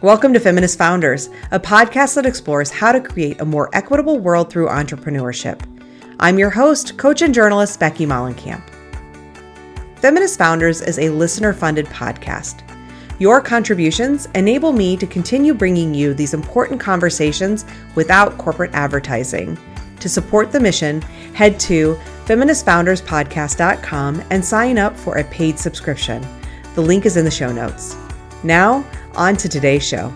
Welcome to Feminist Founders, a podcast that explores how to create a more equitable world through entrepreneurship. I'm your host, coach and journalist Becky Mollenkamp. Feminist Founders is a listener-funded podcast. Your contributions enable me to continue bringing you these important conversations without corporate advertising. To support the mission, head to feministfounderspodcast.com and sign up for a paid subscription. The link is in the show notes. Now, on to today's show.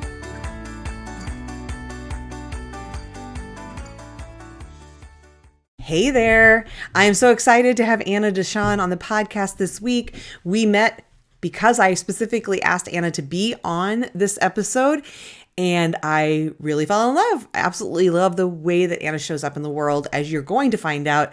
Hey there. I am so excited to have Anna DeShawn on the podcast this week. We met because I specifically asked Anna to be on this episode, and I really fell in love. I absolutely love the way that Anna shows up in the world. As you're going to find out,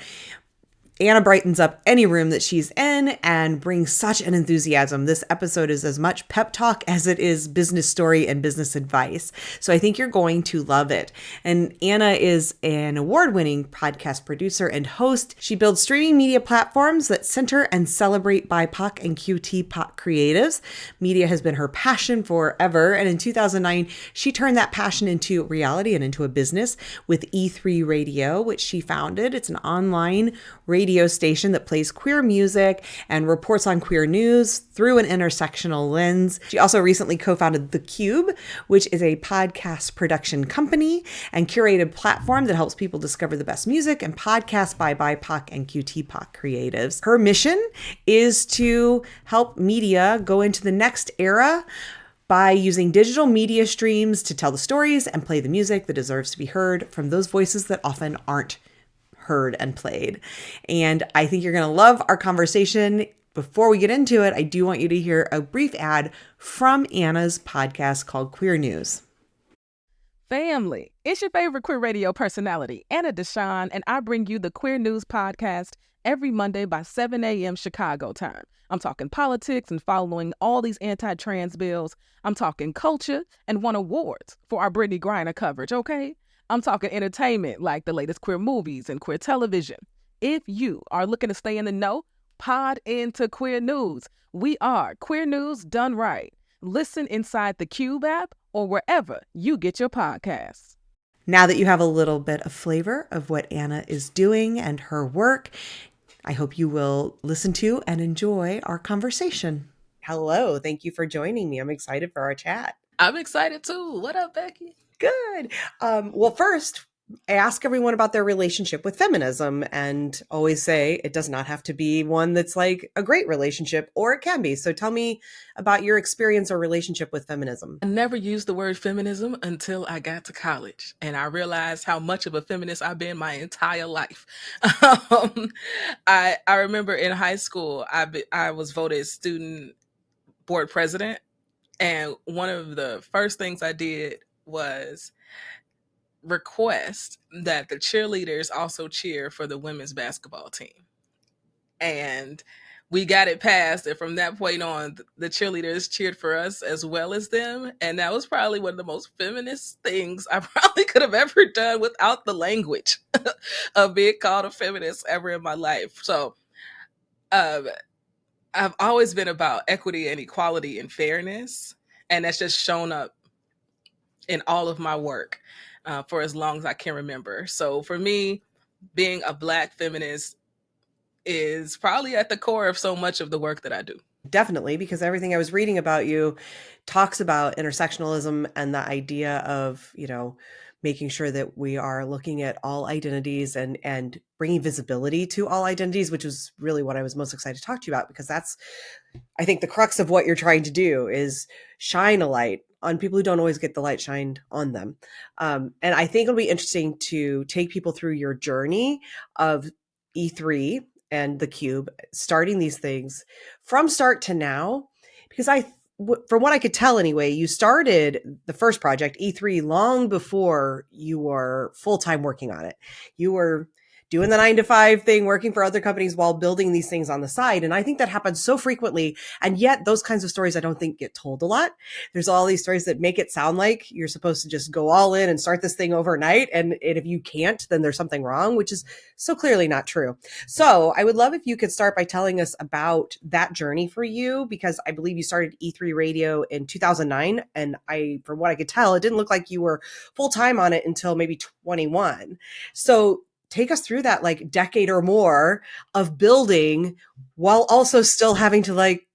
Anna brightens up any room that she's in and brings such an enthusiasm. This episode is as much pep talk as it is business story and business advice. So I think you're going to love it. And Anna is an award-winning podcast producer and host. She builds streaming media platforms that center and celebrate BIPOC and QTPOC creatives. Media has been her passion forever. And in 2009, she turned that passion into reality and into a business with E3 Radio, which she founded. It's an online radio station that plays queer music and reports on queer news through an intersectional lens. She also recently co-founded the Qube, which is a podcast production company and curated platform that helps people discover the best music and podcasts by BIPOC and QTPOC creatives. Her mission is to help media go into the next era by using digital media streams to tell the stories and play the music that deserves to be heard from those voices that often aren't heard and played. And I think you're going to love our conversation. Before we get into it, I do want you to hear a brief ad from Anna's podcast called Queer News. Family, it's your favorite queer radio personality, Anna DeShawn, and I bring you the Queer News podcast every Monday by 7 a.m. Chicago time. I'm talking politics and following all these anti-trans bills. I'm talking culture and won awards for our Brittany Griner coverage, okay? I'm talking entertainment like the latest queer movies and queer television. If you are looking to stay in the know, pod into Queer News. We are Queer News done right. Listen inside the Qube app or wherever you get your podcasts. Now that you have a little bit of flavor of what Anna is doing and her work, I hope you will listen to and enjoy our conversation. Hello, thank you for joining me. I'm excited for our chat. I'm excited too. What up, Becky? Good. Well, first, I ask everyone about their relationship with feminism and always say it does not have to be one that's like a great relationship, or it can be. So tell me about your experience or relationship with feminism. I never used the word feminism until I got to college, and I realized how much of a feminist I've been my entire life. I remember in high school, I was voted student board president, and one of the first things I did was request that the cheerleaders also cheer for the women's basketball team. And we got it passed. And from that point on, the cheerleaders cheered for us as well as them. And that was probably one of the most feminist things I probably could have ever done without the language of being called a feminist ever in my life. So I've always been about equity and equality and fairness. And that's just shown up in all of my work for as long as I can remember. So for me, being a Black feminist is probably at the core of so much of the work that I do. Definitely, because everything I was reading about you talks about intersectionalism and the idea of, making sure that we are looking at all identities and bringing visibility to all identities, which is really what I was most excited to talk to you about, because that's, I think, the crux of what you're trying to do is shine a light on people who don't always get the light shined on them. And I think it'll be interesting to take people through your journey of E3 and the Qube, starting these things from start to now, because from what I could tell anyway, you started the first project, E3, long before you were full-time working on it. You were doing the 9 to 5 thing, working for other companies while building these things on the side. And I think that happens so frequently. And yet those kinds of stories I don't think get told a lot. There's all these stories that make it sound like you're supposed to just go all in and start this thing overnight. And if you can't, then there's something wrong, which is so clearly not true. So I would love if you could start by telling us about that journey for you, because I believe you started E3 Radio in 2009. And from what I could tell, it didn't look like you were full time on it until maybe 21. So take us through that like decade or more of building while also still having to like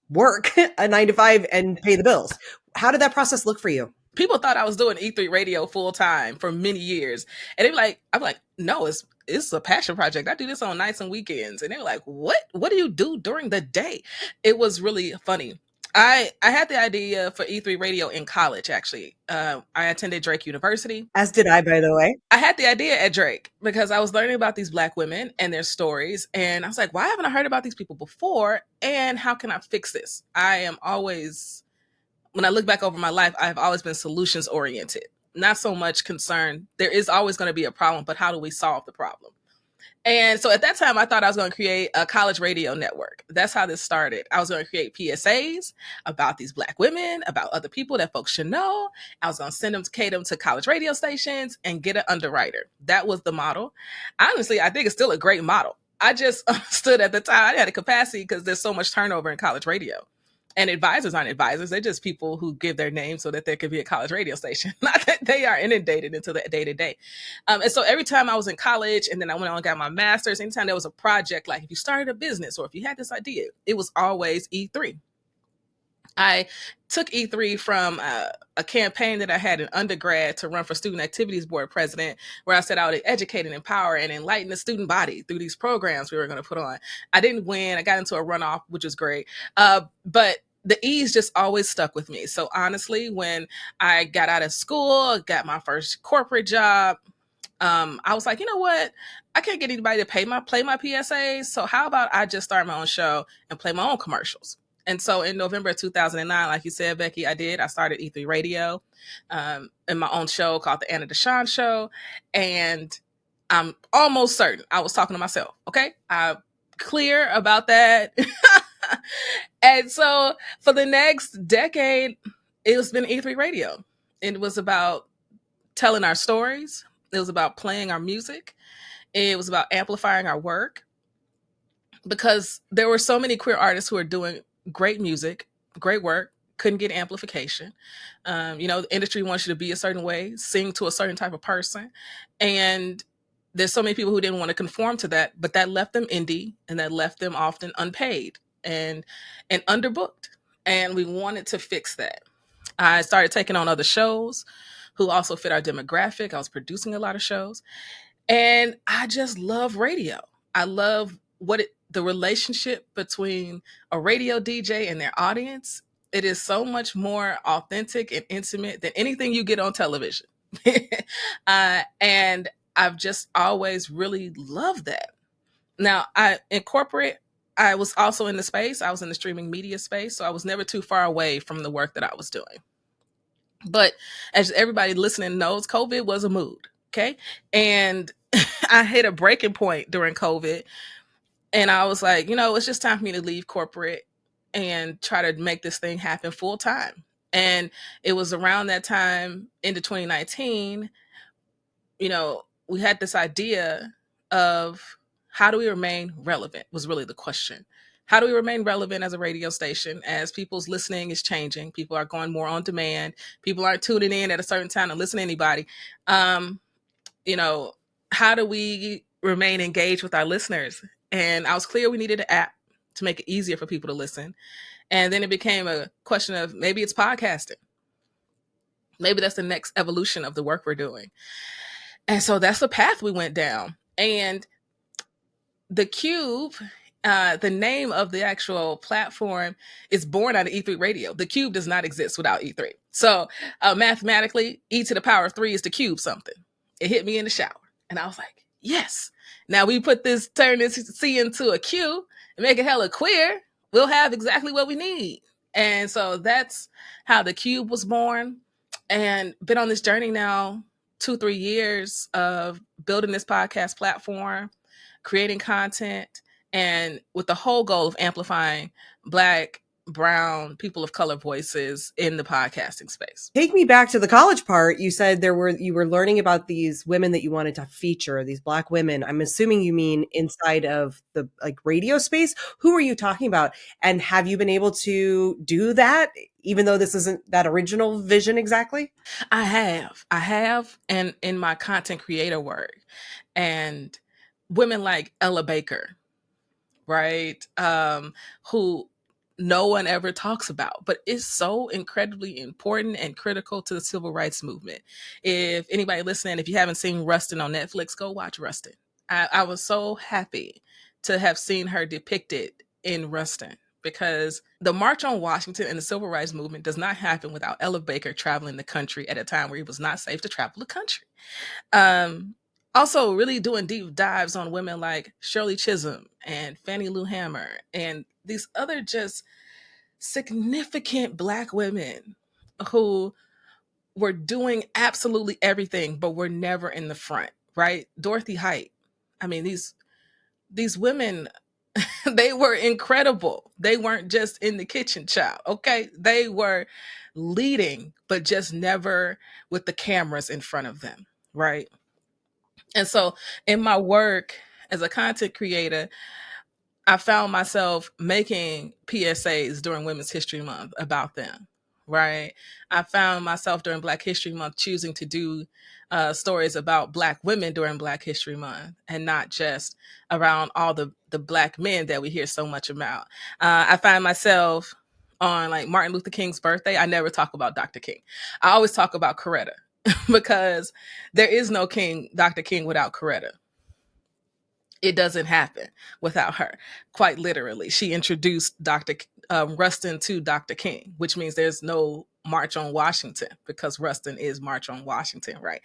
work a 9 to 5 and pay the bills. How did that process look for you? People thought I was doing E3 Radio full time for many years. And they were like, I'm like, no, it's a passion project. I do this on nights and weekends. And they were like, what do you do during the day? It was really funny. I had the idea for E3 Radio in college, actually. I attended Drake University. As did I, by the way. I had the idea at Drake because I was learning about these Black women and their stories. And I was like, why haven't I heard about these people before? And how can I fix this? I am always, when I look back over my life, I've always been solutions oriented, not so much concerned. There is always going to be a problem, but how do we solve the problem? And so at that time, I thought I was going to create a college radio network. That's how this started. I was going to create PSAs about these Black women, about other people that folks should know. I was going to send them to cater them to college radio stations and get an underwriter. That was the model. Honestly, I think it's still a great model. I just understood at the time I had a capacity because there's so much turnover in college radio. And advisors aren't advisors. They're just people who give their name so that there could be a college radio station. Not that they are inundated into the day-to-day. And so every time I was in college and then I went on and got my master's, anytime there was a project, like if you started a business or if you had this idea, it was always E3. I took E3 from a campaign that I had in undergrad to run for Student Activities Board president, where I said I would educate and empower and enlighten the student body through these programs we were going to put on. I didn't win. I got into a runoff, which was great. But the E's just always stuck with me. So honestly, when I got out of school, got my first corporate job, I was like, you know what? I can't get anybody to play my PSAs. So how about I just start my own show and play my own commercials? And so in November of 2009, like you said, Becky, I started E3 Radio in my own show called The DeShawn Show. And I'm almost certain I was talking to myself. Okay. I'm clear about that. And so for the next decade, it's been E3 Radio. It was about telling our stories. It was about playing our music. It was about amplifying our work, because there were so many queer artists who are doing great music, great work, couldn't get amplification. The industry wants you to be a certain way, sing to a certain type of person. And there's so many people who didn't want to conform to that, but that left them indie and that left them often unpaid and underbooked. And we wanted to fix that. I started taking on other shows who also fit our demographic. I was producing a lot of shows. And I just love radio. I love the relationship between a radio DJ and their audience. It is so much more authentic and intimate than anything you get on television. And I've just always really loved that. Now, in corporate, I was also in the space. I was in the streaming media space. So I was never too far away from the work that I was doing. But as everybody listening knows, COVID was a mood. Okay. And I hit a breaking point during COVID. And I was like, it's just time for me to leave corporate and try to make this thing happen full time. And it was around that time into 2019, we had this idea of how do we remain relevant was really the question. How do we remain relevant as a radio station as people's listening is changing? People are going more on demand. People aren't tuning in at a certain time to listen to anybody. How do we remain engaged with our listeners? And I was clear we needed an app to make it easier for people to listen. And then it became a question of maybe it's podcasting. Maybe that's the next evolution of the work we're doing. And so that's the path we went down. And the Qube, the name of the actual platform, is born out of E3 Radio. The Qube does not exist without E3. So mathematically, E to the power of 3 is to cube something. It hit me in the shower. And I was like, yes. Now we turn this C into a Q and make it hella queer. We'll have exactly what we need. And so that's how the Qube was born, and been on this journey now 2-3 years of building this podcast platform, creating content, and with the whole goal of amplifying Black, brown, people of color voices in the podcasting space. Take me back to the college part. You said you were learning about these women that you wanted to feature, these Black women. I'm assuming you mean inside of the like radio space. Who are you talking about? And have you been able to do that, even though this isn't that original vision exactly? I have, and in my content creator work, and women like Ella Baker, right? Who no one ever talks about, but is so incredibly important and critical to the civil rights movement. If anybody listening, if you haven't seen Rustin on Netflix, go watch Rustin. I was so happy to have seen her depicted in Rustin, because the March on Washington and the civil rights movement does not happen without Ella Baker traveling the country at a time where it was not safe to travel the country. Also, really doing deep dives on women like Shirley Chisholm and Fannie Lou Hamer and these other just significant Black women who were doing absolutely everything, but were never in the front, right? Dorothy Height. I mean, these women, they were incredible. They weren't just in the kitchen, child, okay? They were leading, but just never with the cameras in front of them, right? And so in my work as a content creator, I found myself making PSAs during Women's History Month about them, right? I found myself during Black History Month choosing to do stories about Black women during Black History Month, and not just around all the Black men that we hear so much about. I find myself on like Martin Luther King's birthday. I never talk about Dr. King. I always talk about Coretta because there is no King, Dr. King, without Coretta. It doesn't happen without her. Quite literally, she introduced Dr. Rustin to Dr. King, which means there's no March on Washington, because Rustin is March on Washington, right?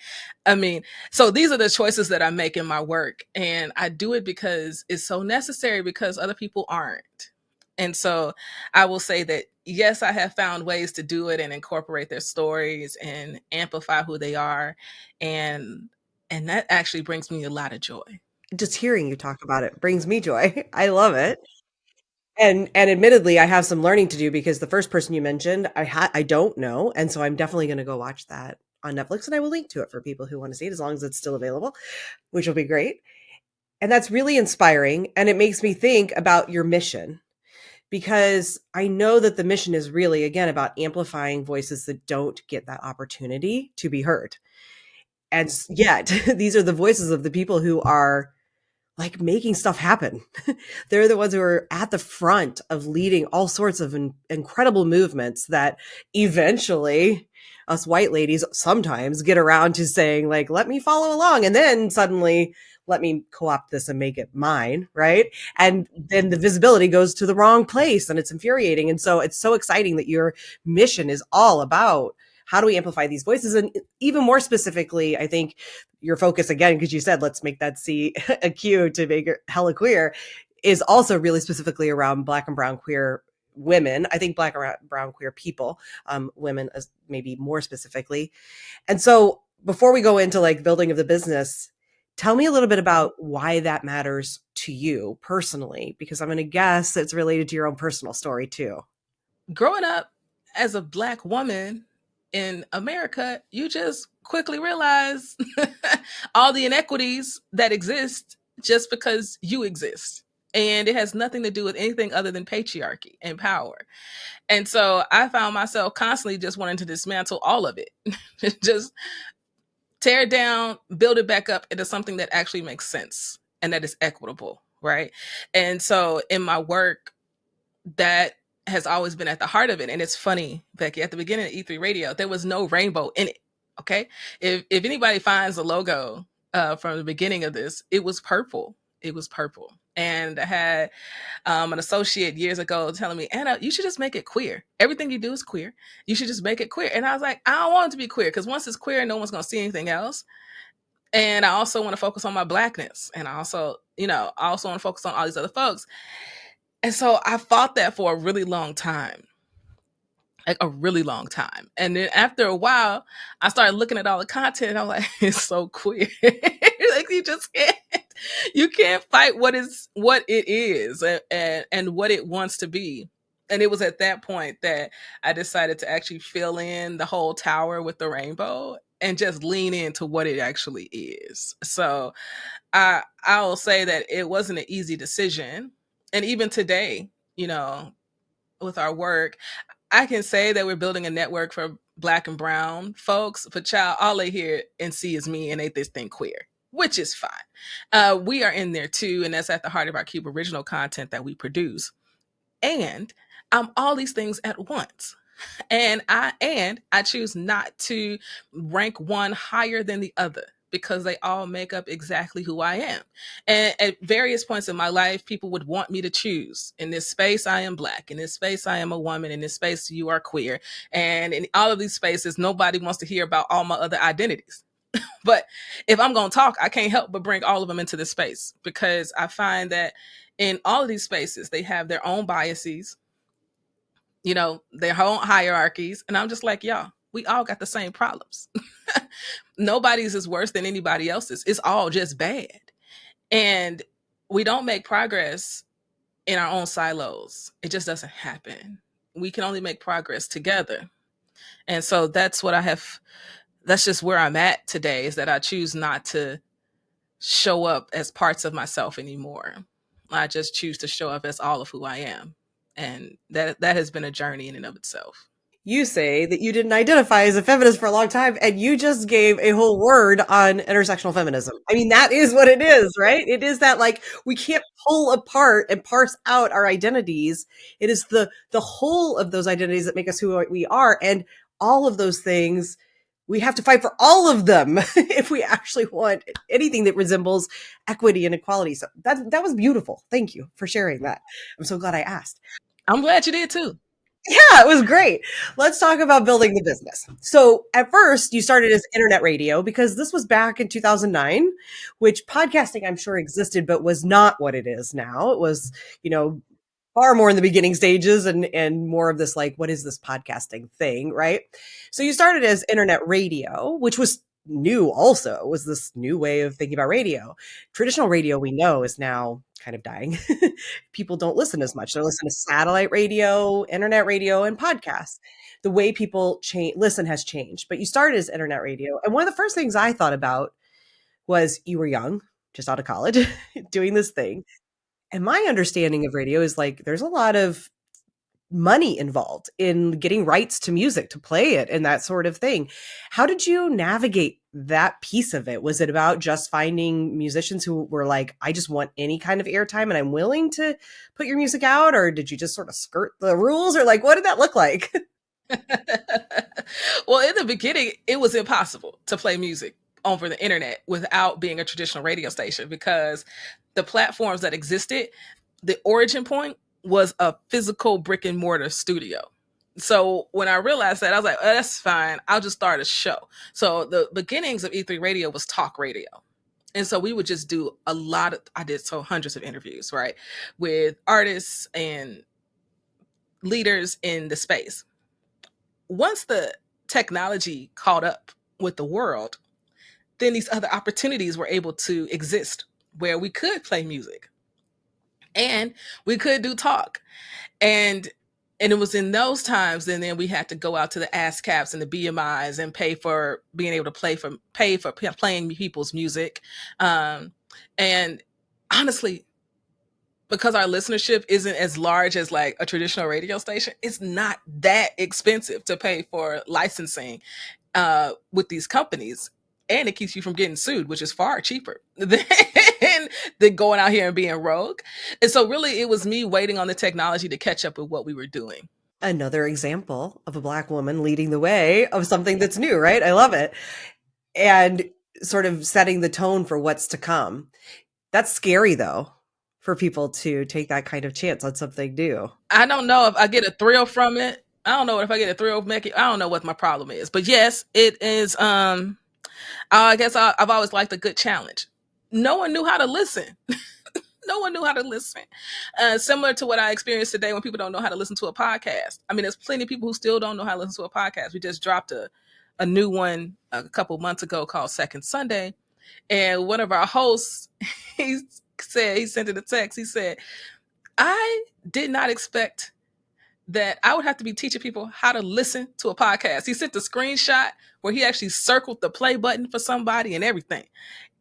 I mean, so these are the choices that I make in my work, and I do it because it's so necessary, because other people aren't. And so I will say that, yes, I have found ways to do it and incorporate their stories and amplify who they are. And that actually brings me a lot of joy. Just hearing you talk about it brings me joy. I love it. And admittedly, I have some learning to do, because the first person you mentioned, I don't know, and so I'm definitely going to go watch that on Netflix, and I will link to it for people who want to see it, as long as it's still available, which will be great. And that's really inspiring, and it makes me think about your mission, because I know that the mission is really, again, about amplifying voices that don't get that opportunity to be heard. And yet, these are the voices of the people who are like making stuff happen. They're the ones who are at the front of leading all sorts of incredible movements that eventually us white ladies sometimes get around to saying, like, let me follow along. And then suddenly let me co-opt this and make it mine, right? And then the visibility goes to the wrong place, and it's infuriating. And so it's so exciting that your mission is all about how do we amplify these voices? And even more specifically, I think your focus, again, because you said, let's make that C a Q to make it hella queer, is also really specifically around Black and brown queer women. I think Black and brown queer people, women as maybe more specifically. And so before we go into like building of the business, tell me a little bit about why that matters to you personally, because I'm going to guess it's related to your own personal story too. Growing up as a Black woman in America, you just quickly realize all the inequities that exist just because you exist. And it has nothing to do with anything other than patriarchy and power. And so I found myself constantly just wanting to dismantle all of it. Just tear it down, build it back up into something that actually makes sense and that is equitable, right? And so in my work, that has always been at the heart of it. And it's funny, Becky, at the beginning of E3 Radio, there was no rainbow in it. Okay. If anybody finds the logo from the beginning of this, it was purple. It was purple. And I had an associate years ago telling me, Anna, you should just make it queer. Everything you do is queer. You should just make it queer. And I was like, I don't want it to be queer, because once it's queer, no one's going to see anything else. And I also want to focus on my Blackness. And I also want to focus on all these other folks. And so I fought that for a really long time. like a really long time. And then after a while, I started looking at all the content. And I'm like, it's so queer. Like you can't fight what it is and what it wants to be. And it was at that point that I decided to actually fill in the whole tower with the rainbow and just lean into what it actually is. So I'll say that it wasn't an easy decision. And even today, with our work, I can say that we're building a network for Black and brown folks, but child, all they hear and see is me and they this thing queer, which is fine. We are in there too, and that's at the heart of our Qube original content that we produce. And I'm all these things at once. And I choose not to rank one higher than the other because they all make up exactly who I am. And at various points in my life, people would want me to choose. In this space, I am Black. In this space, I am a woman. In this space, you are queer. And in all of these spaces, nobody wants to hear about all my other identities. But if I'm going to talk, I can't help but bring all of them into this space because I find that in all of these spaces, they have their own biases, their own hierarchies. And I'm just like, y'all, we all got the same problems. Nobody's is worse than anybody else's. It's all just bad. And we don't make progress in our own silos. It just doesn't happen. We can only make progress together. And so that's just where I'm at today, is that I choose not to show up as parts of myself anymore. I just choose to show up as all of who I am. And that has been a journey in and of itself. You say that you didn't identify as a feminist for a long time, and you just gave a whole word on intersectional feminism. I mean, that is what it is, right? It is that, like, we can't pull apart and parse out our identities. It is the whole of those identities that make us who we are. And all of those things, we have to fight for all of them if we actually want anything that resembles equity and equality. So that was beautiful. Thank you for sharing that. I'm so glad I asked. I'm glad you did too. Yeah, it was great. Let's talk about building the business. So at first you started as internet radio because this was back in 2009, which podcasting I'm sure existed, but was not what it is now. It was, far more in the beginning stages and more of this, like, what is this podcasting thing, right? So you started as internet radio, which was new also, was this new way of thinking about radio. Traditional radio, we know, is now kind of dying. People don't listen as much. They listen to satellite radio, internet radio, and podcasts. The way people listen has changed. But you started as internet radio. And one of the first things I thought about was you were young, just out of college, doing this thing. And my understanding of radio is, like, there's a lot of money involved in getting rights to music, to play it and that sort of thing. How did you navigate that piece of it? Was it about just finding musicians who were like, I just want any kind of airtime and I'm willing to put your music out? Or did you just sort of skirt the rules? Or, like, what did that look like? Well, in the beginning, it was impossible to play music over the internet without being a traditional radio station, because the platforms that existed, the origin point was a physical brick and mortar studio. So when I realized that, I was like, oh, that's fine. I'll just start a show. So the beginnings of E3 radio was talk radio. And so we would just do I did hundreds of interviews, right, with artists and leaders in the space. Once the technology caught up with the world, then these other opportunities were able to exist where we could play music and we could do talk. And it was in those times, and then we had to go out to the ASCAPs and the BMIs and pay for being able to pay for playing people's music. And honestly, because our listenership isn't as large as, like, a traditional radio station, it's not that expensive to pay for licensing with these companies. And it keeps you from getting sued, which is far cheaper than going out here and being rogue. And so really it was me waiting on the technology to catch up with what we were doing. Another example of a Black woman leading the way of something that's new, right? I love it. And sort of setting the tone for what's to come. That's scary, though, for people to take that kind of chance on something new. I don't know if I get a thrill from it. I don't know if I get a thrill from it. I don't know what my problem is. But yes, it is. I guess I've always liked a good challenge. No one knew how to listen. No one knew how to listen. Similar to what I experienced today when people don't know how to listen to a podcast. I mean, there's plenty of people who still don't know how to listen to a podcast. We just dropped a new one a couple months ago called Second Sunday. And one of our hosts, he sent it a text. He said, I did not expect that I would have to be teaching people how to listen to a podcast. He sent the screenshot where he actually circled the play button for somebody and everything.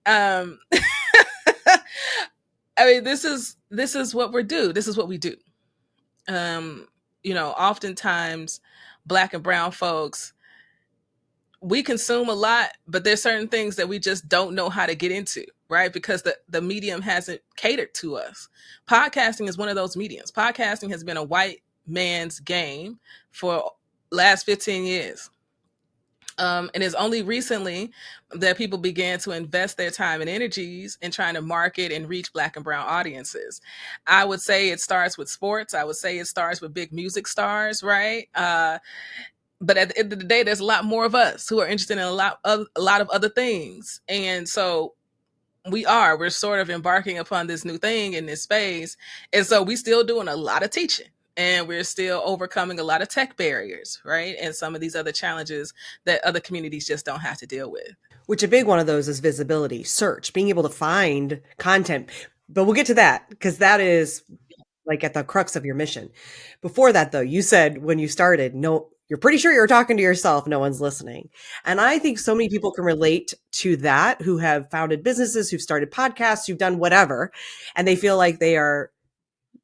I mean, this is what we do. This is what we do. Oftentimes Black and brown folks, we consume a lot, but there's certain things that we just don't know how to get into, right? Because the medium hasn't catered to us. Podcasting is one of those mediums. Podcasting has been a white man's game for last 15 years. And it's only recently that people began to invest their time and energies in trying to market and reach Black and brown audiences. I would say it starts with sports. I would say it starts with big music stars, right? But at the end of the day, there's a lot more of us who are interested in a lot of other things. And so we're sort of embarking upon this new thing in this space. And so we still doing a lot of teaching. And we're still overcoming a lot of tech barriers, right? And some of these other challenges that other communities just don't have to deal with. Which a big one of those is visibility, search, being able to find content. But we'll get to that because that is like at the crux of your mission. Before that, though, you said when you started, no, you're pretty sure you're talking to yourself. No one's listening. And I think so many people can relate to that who have founded businesses, who've started podcasts, who've done whatever, and they feel like they are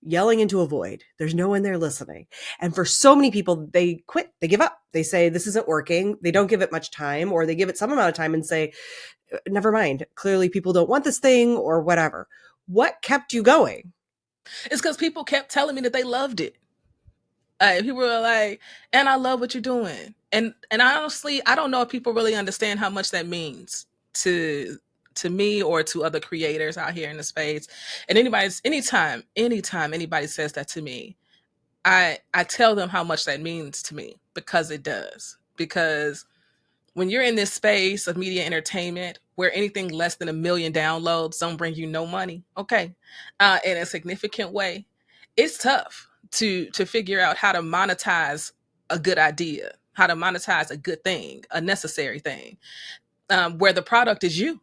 yelling into a void. There's no one there listening. And for so many people, they quit. They give up. They say, this isn't working. They don't give it much time, or they give it some amount of time and say, never mind. Clearly people don't want this thing or whatever. What kept you going? It's because people kept telling me that they loved it. People were like, and I love what you're doing. And honestly, I don't know if people really understand how much that means to me or to other creators out here in the space. And anytime anybody says that to me, I tell them how much that means to me, because it does. Because when you're in this space of media entertainment where anything less than 1 million downloads don't bring you no money, okay, in a significant way, it's tough to figure out how to monetize a good idea, how to monetize a good thing, a necessary thing, where the product is you.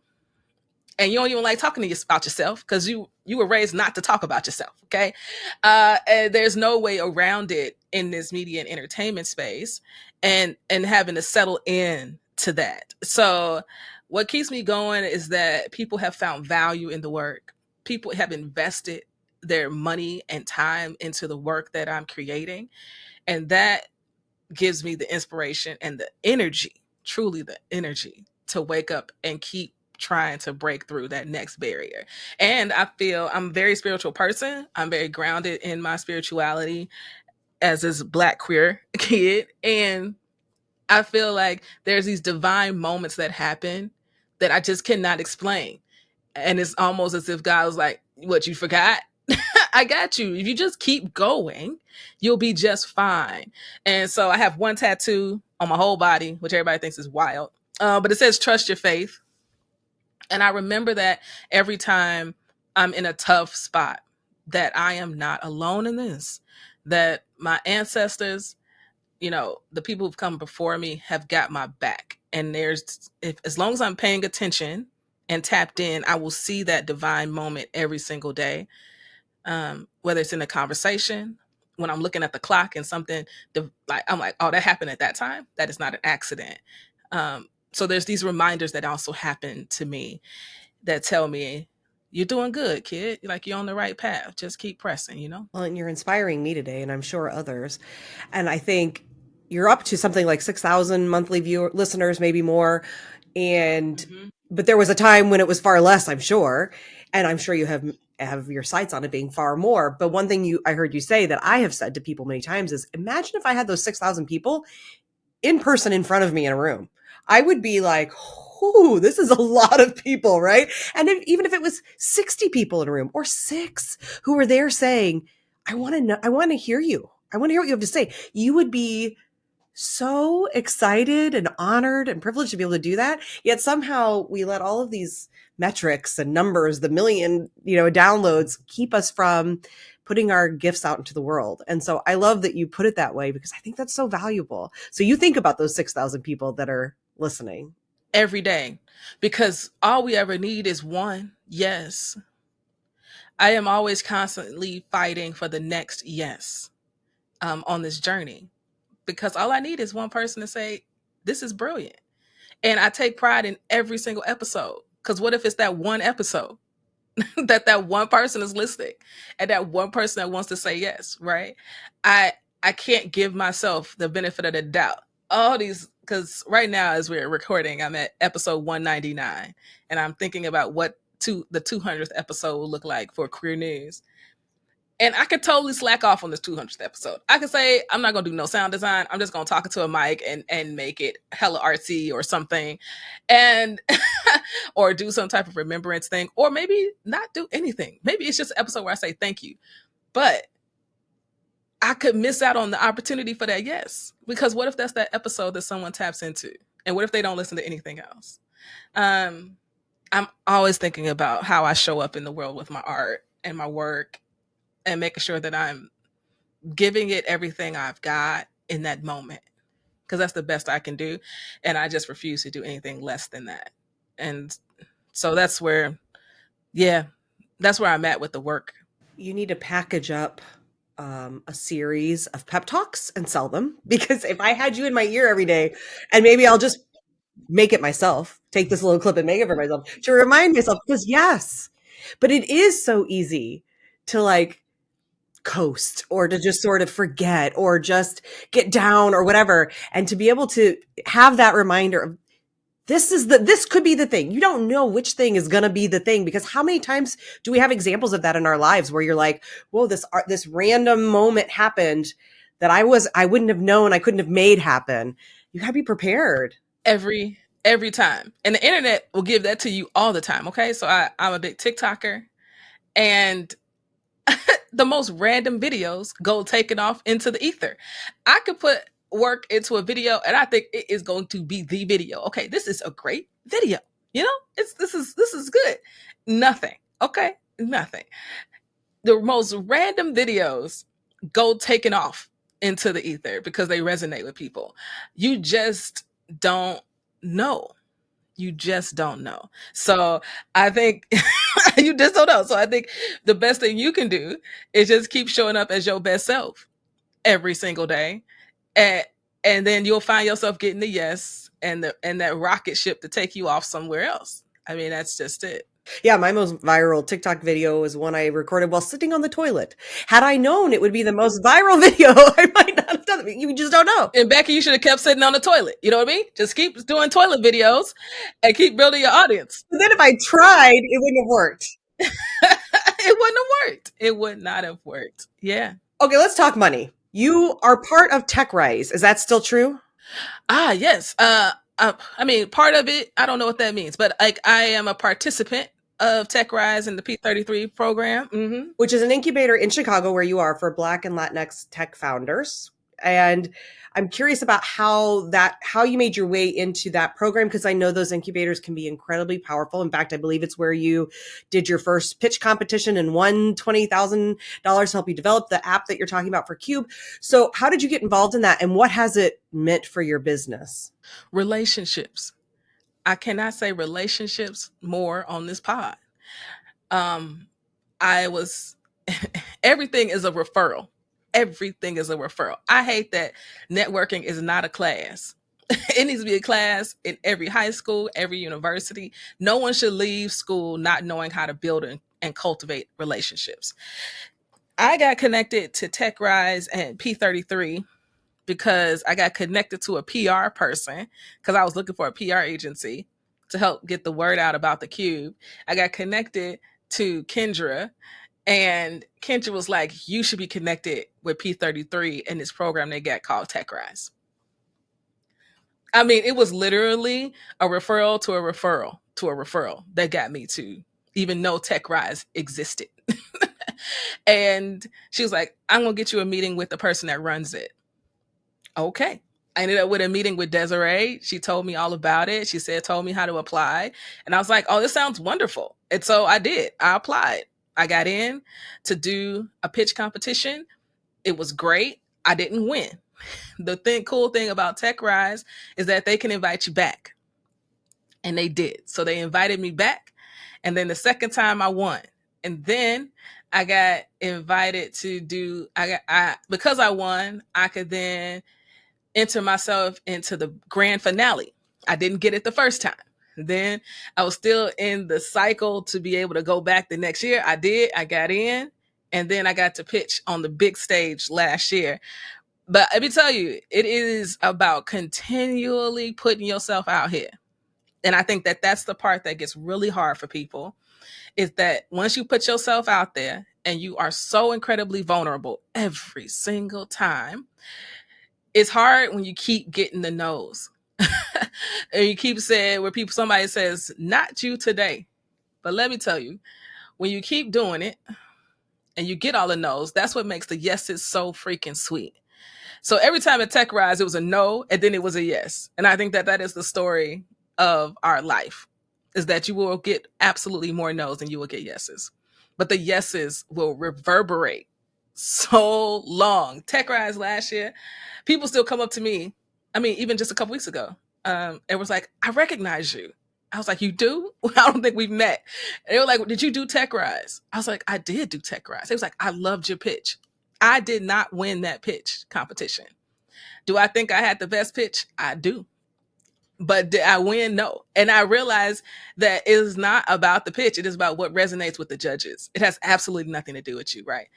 And you don't even like talking to you about yourself because you were raised not to talk about yourself, okay? And there's no way around it in this media and entertainment space, and having to settle in to that. So what keeps me going is that people have found value in the work. People have invested their money and time into the work that I'm creating. And that gives me the inspiration and the energy, truly the energy, to wake up and keep trying to break through that next barrier. And I feel I'm a very spiritual person. I'm very grounded in my spirituality as this Black queer kid. And I feel like there's these divine moments that happen that I just cannot explain. And it's almost as if God was like, what, you forgot? I got you. If you just keep going, you'll be just fine. And so I have one tattoo on my whole body, which everybody thinks is wild. But it says, trust your faith. And I remember that every time I'm in a tough spot, that I am not alone in this, that my ancestors, the people who've come before me have got my back. And as long as I'm paying attention and tapped in, I will see that divine moment every single day. Whether it's in a conversation, when I'm looking at the clock and something, I'm like, oh, that happened at that time. That is not an accident. So there's these reminders that also happen to me that tell me, you're doing good, kid. Like, you're on the right path. Just keep pressing, Well, and you're inspiring me today, and I'm sure others. And I think you're up to something like 6,000 monthly listeners, maybe more. And but there was a time when it was far less, I'm sure. And I'm sure you have your sights on it being far more. But one thing I heard you say that I have said to people many times is, imagine if I had those 6,000 people in person in front of me in a room. I would be like, ooh, this is a lot of people, right? And even if it was 60 people in a room or 6 who were there saying, I want to hear you. I want to hear what you have to say. You would be so excited and honored and privileged to be able to do that. Yet somehow we let all of these metrics and numbers, the million, downloads, keep us from putting our gifts out into the world. And so I love that you put it that way, because I think that's so valuable. So you think about those 6,000 people that are listening every day, because all we ever need is one yes. I am always constantly fighting for the next yes on this journey, because all I need is one person to say, this is brilliant. And I take pride in every single episode, because what if it's that one episode that one person is listening, and that one person that wants to say yes, right? I can't give myself the benefit of the doubt. All these, because right now as we're recording, I'm at episode 199, and I'm thinking about what the 200th episode will look like for Queer News. And I could totally slack off on this 200th episode. I could say, I'm not going to do no sound design. I'm just going to talk into a mic and make it hella artsy or something. And, or do some type of remembrance thing, or maybe not do anything. Maybe it's just an episode where I say thank you. But I could miss out on the opportunity for that yes. Because what if that's that episode that someone taps into? And what if they don't listen to anything else? I'm always thinking about how I show up in the world with my art and my work, and making sure that I'm giving it everything I've got in that moment, because that's the best I can do. And I just refuse to do anything less than that. And so that's where I'm at with the work. You need to package up a series of pep talks and sell them, because if I had you in my ear every day, and maybe I'll just make it myself, take this little clip and make it for myself to remind myself, because yes, but it is so easy to like coast, or to just sort of forget, or just get down or whatever. And to be able to have that reminder of, this could be the thing. You don't know which thing is going to be the thing, because how many times do we have examples of that in our lives where you're like, whoa, this random moment happened that I wouldn't have known, I couldn't have made happen. You got to be prepared. Every time. And the internet will give that to you all the time. Okay. So I'm a big TikToker, and the most random videos go taken off into the ether. I could put work into a video and I think it is going to be the video. Okay, this is a great video. This is good. Nothing. Okay, nothing. The most random videos go taken off into the ether because they resonate with people. You just don't know. You just don't know. So I think you just don't know. So I think the best thing you can do is just keep showing up as your best self every single day. And then you'll find yourself getting the yes and that rocket ship to take you off somewhere else. I mean, that's just it. Yeah, my most viral TikTok video is one I recorded while sitting on the toilet. Had I known it would be the most viral video, I might not have done it. You just don't know. And Becky, you should have kept sitting on the toilet. You know what I mean? Just keep doing toilet videos and keep building your audience. And then if I tried, it wouldn't have worked. It wouldn't have worked. It would not have worked. Yeah. Okay, let's talk money. You are part of TechRise. Is that still true? Yes. I mean, part of it, I don't know what that means, but like I am a participant of TechRise and the P33 program, which is an incubator in Chicago where you are for Black and Latinx tech founders. And I'm curious about how you made your way into that program, because I know those incubators can be incredibly powerful. In fact, I believe it's where you did your first pitch competition and won $20,000 to help you develop the app that you're talking about for Qube. So how did you get involved in that, and what has it meant for your business? Relationships. I cannot say relationships more on this pod. Everything is a referral. Everything is a referral. I hate that networking is not a class. It needs to be a class in every high school, every university. No one should leave school not knowing how to build and cultivate relationships. I got connected to TechRise and P33 because I got connected to a PR person, because I was looking for a PR agency to help get the word out about the Qube. I got connected to Kendra, and Kendra was like, you should be connected with P33 in this program they got called TechRise. I mean, it was literally a referral to a referral to a referral that got me to even know TechRise existed. And she was like, I'm going to get you a meeting with the person that runs it. Okay. I ended up with a meeting with Desiree. She told me all about it. She told me how to apply. And I was like, oh, this sounds wonderful. And so I did. I applied. I got in to do a pitch competition. It was great. I didn't win. The cool thing about Tech Rise is that they can invite you back. And they did. So they invited me back. And then the second time I won. And then I got invited to do, because I won, I could then enter myself into the grand finale. I didn't get it the first time. Then I was still in the cycle to be able to go back the next year. I did. I got in. And then I got to pitch on the big stage last year. But let me tell you, it is about continually putting yourself out here. And I think that that's the part that gets really hard for people, is that once you put yourself out there and you are so incredibly vulnerable every single time, it's hard when you keep getting the no's. And you keep saying, where somebody says, not you today. But let me tell you, when you keep doing it and you get all the no's, that's what makes the yeses so freaking sweet. So every time at Tech Rise, it was a no, and then it was a yes. And I think that that is the story of our life, is that you will get absolutely more no's than you will get yeses. But the yeses will reverberate so long. Tech Rise last year, people still come up to me. I mean, even just a couple weeks ago, it was like, I recognize you. I was like, you do? I don't think we've met. And they were like, did you do Tech Rise? I was like, I did do Tech Rise. It was like, I loved your pitch. I did not win that pitch competition. Do I think I had the best pitch? I do. But did I win? No. And I realized that it is not about the pitch. It is about what resonates with the judges. It has absolutely nothing to do with you, right?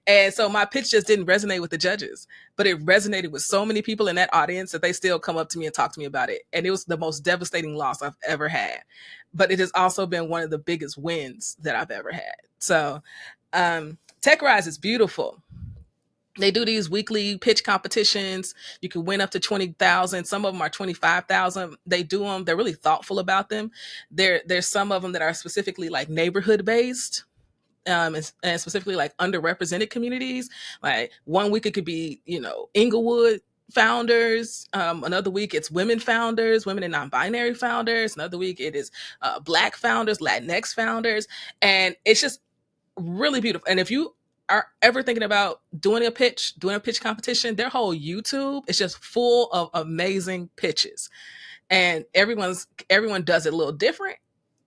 And so my pitch just didn't resonate with the judges, but it resonated with so many people in that audience that they still come up to me and talk to me about it. And it was the most devastating loss I've ever had. But it has also been one of the biggest wins that I've ever had. So Tech Rise is beautiful. They do these weekly pitch competitions. You can win up to 20,000. Some of them are 25,000. They do them. They're really thoughtful about them. There's some of them that are specifically like neighborhood based, and specifically like underrepresented communities. Like one week it could be, Inglewood founders. Another week it's women founders, women and non-binary founders. Another week it is Black founders, Latinx founders. And it's just really beautiful. And if you are ever thinking about doing a pitch competition, their whole YouTube is just full of amazing pitches. And everyone does it a little different,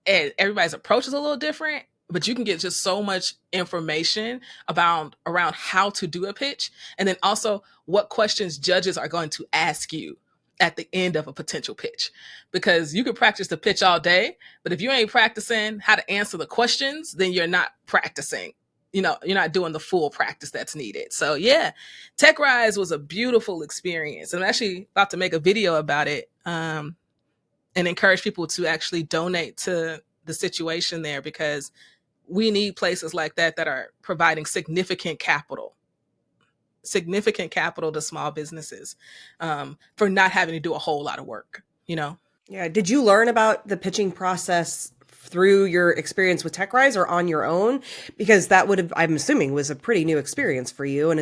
and everybody's approach is a little different, but you can get just so much information around how to do a pitch, and then also what questions judges are going to ask you at the end of a potential pitch. Because you can practice the pitch all day, but if you ain't practicing how to answer the questions, then you're not practicing. You're not doing the full practice that's needed. So yeah, Tech Rise was a beautiful experience. And I'm actually about to make a video about it, and encourage people to actually donate to the situation there, because we need places like that are providing significant capital to small businesses, for not having to do a whole lot of work, Yeah. Did you learn about the pitching process through your experience with Tech Rise or on your own? Because that I'm assuming, was a pretty new experience for you, and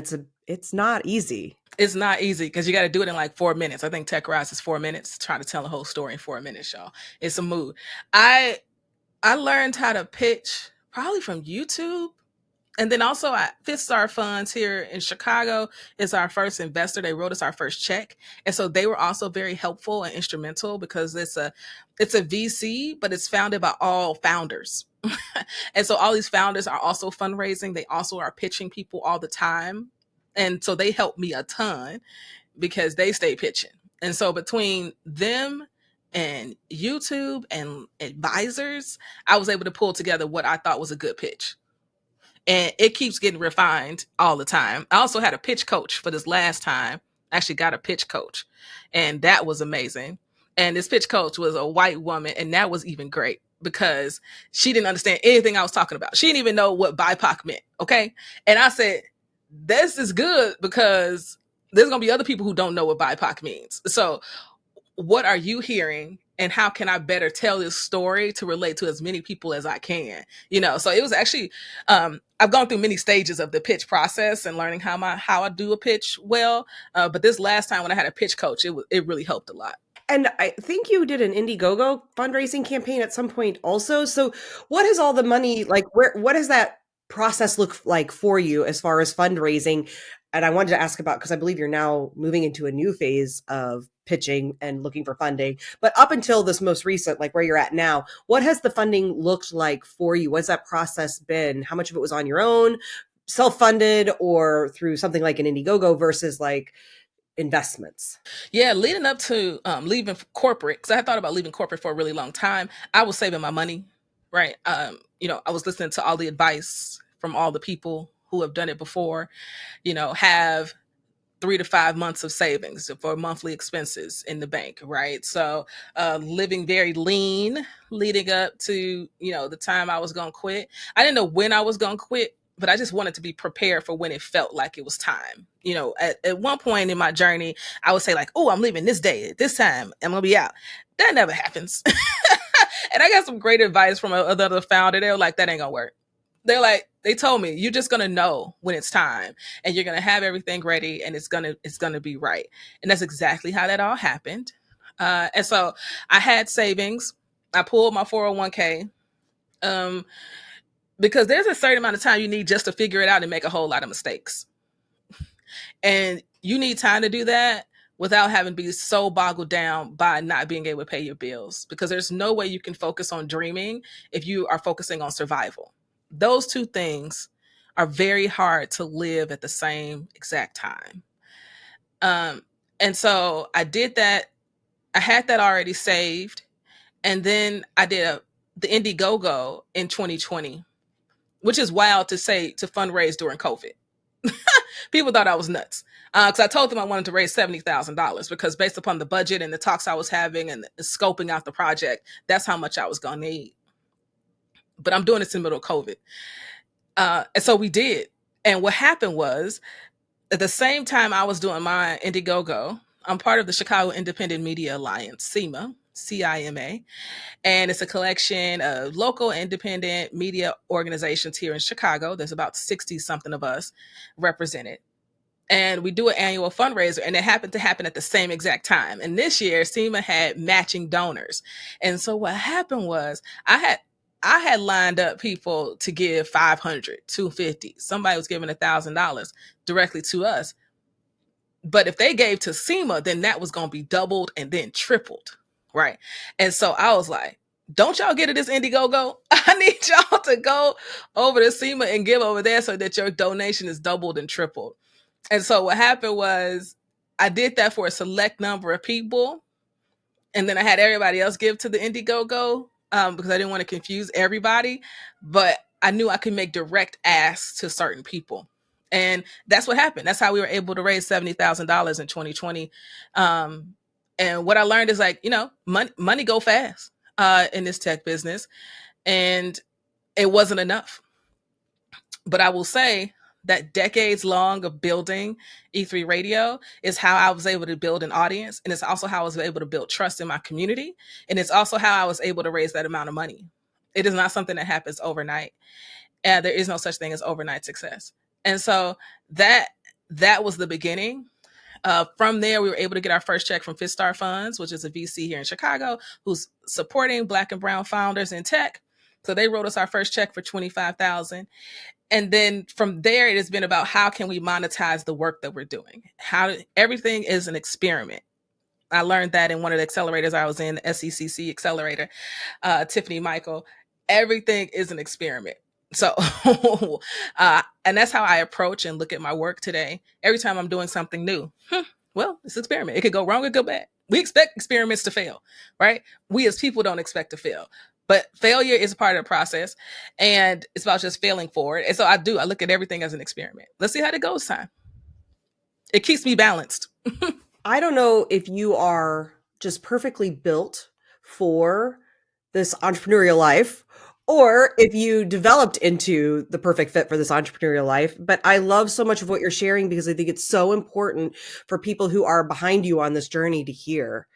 it's not easy. It's not easy because you got to do it in like 4 minutes. I think Tech Rise is 4 minutes. Try to tell the whole story in 4 minutes, y'all. It's a mood. I learned how to pitch probably from YouTube. And then also at Fifth Star Funds here in Chicago is our first investor. They wrote us our first check. And so they were also very helpful and instrumental, because it's a VC, but it's founded by all founders. And so all these founders are also fundraising. They also are pitching people all the time. And so they helped me a ton because they stay pitching. And so between them and YouTube and advisors, I was able to pull together what I thought was a good pitch. And it keeps getting refined all the time. I also had a pitch coach for this last time. I actually got a pitch coach, and that was amazing. And this pitch coach was a white woman, and that was even great because she didn't understand anything I was talking about. She didn't even know what BIPOC meant, okay? And I said, this is good because there's going to be other people who don't know what BIPOC means. So what are you hearing and how can I better tell this story to relate to as many people as I can, you know? So it was actually, I've gone through many stages of the pitch process and learning how I do a pitch well. But this last time when I had a pitch coach, it really helped a lot. And I think you did an Indiegogo fundraising campaign at some point also. So what has all the money, like what does that process look like for you as far as fundraising? And I wanted to ask about, because I believe you're now moving into a new phase of pitching and looking for funding. But up until this most recent, like where you're at now, what has the funding looked like for you? What's that process been? How much of it was on your own, self-funded, or through something like an Indiegogo versus like investments? Yeah, leading up to leaving corporate, because I had thought about leaving corporate for a really long time. I was saving my money, right? You know, I was listening to all the advice from all the people who have done it before. You know, have 3 to 5 months of savings for monthly expenses in the bank, right? So living very lean leading up to, you know, the time I was going to quit. I didn't know when I was going to quit, but I just wanted to be prepared for when it felt like it was time. You know, at one point in my journey, I would say like, oh, I'm leaving this day, at this time, I'm going to be out. That never happens. And I got some great advice from another founder. They were like, that ain't going to work. They're like, they told me, you're just going to know when it's time and you're going to have everything ready and it's going to be right. And that's exactly how that all happened. And so I had savings. I pulled my 401k. Because there's a certain amount of time you need just to figure it out and make a whole lot of mistakes. And you need time to do that without having to be so boggled down by not being able to pay your bills, because there's no way you can focus on dreaming if you are focusing on survival. Those two things are very hard to live at the same exact time. And so I did that. I had that already saved. And then I did the Indiegogo in 2020, which is wild to say, to fundraise during COVID. People thought I was nuts. Because I told them I wanted to raise $70,000 because based upon the budget and the talks I was having and scoping out the project, that's how much I was going to need. But I'm doing this in the middle of COVID. And so we did. And what happened was, at the same time I was doing my Indiegogo, I'm part of the Chicago Independent Media Alliance, CIMA, CIMA. And it's a collection of local independent media organizations here in Chicago. There's about 60 something of us represented. And we do an annual fundraiser, and it happened to happen at the same exact time. And this year, SEMA had matching donors. And so what happened was I had lined up people to give 500, 250. Somebody was giving $1,000 directly to us. But if they gave to SEMA, then that was going to be doubled and then tripled. Right. And so I was like, don't y'all get it this Indiegogo? I need y'all to go over to SEMA and give over there so that your donation is doubled and tripled. And so what happened was I did that for a select number of people. And then I had everybody else give to the Indiegogo because I didn't want to confuse everybody. But I knew I could make direct asks to certain people. And that's what happened. That's how we were able to raise $70,000 in 2020. And what I learned is like, you know, money go fast in this tech business. And it wasn't enough. But I will say that decades long of building E3 Radio is how I was able to build an audience. And it's also how I was able to build trust in my community. And it's also how I was able to raise that amount of money. It is not something that happens overnight. And there is no such thing as overnight success. And so that was the beginning. From there, we were able to get our first check from Fifth Star Funds, which is a VC here in Chicago, who's supporting Black and Brown founders in tech. So they wrote us our first check for $25,000. And then from there, it has been about how can we monetize the work that we're doing? Everything is an experiment. I learned that in one of the accelerators I was in, the SECC accelerator, Tiffany Michael. Everything is an experiment. So, and that's how I approach and look at my work today. Every time I'm doing something new, well, it's an experiment. It could go wrong or go bad. We expect experiments to fail, right? We as people don't expect to fail. But failure is a part of the process, and it's about just failing forward. And so I look at everything as an experiment. Let's see how it goes time. It keeps me balanced. I don't know if you are just perfectly built for this entrepreneurial life or if you developed into the perfect fit for this entrepreneurial life. But I love so much of what you're sharing because I think it's so important for people who are behind you on this journey to hear.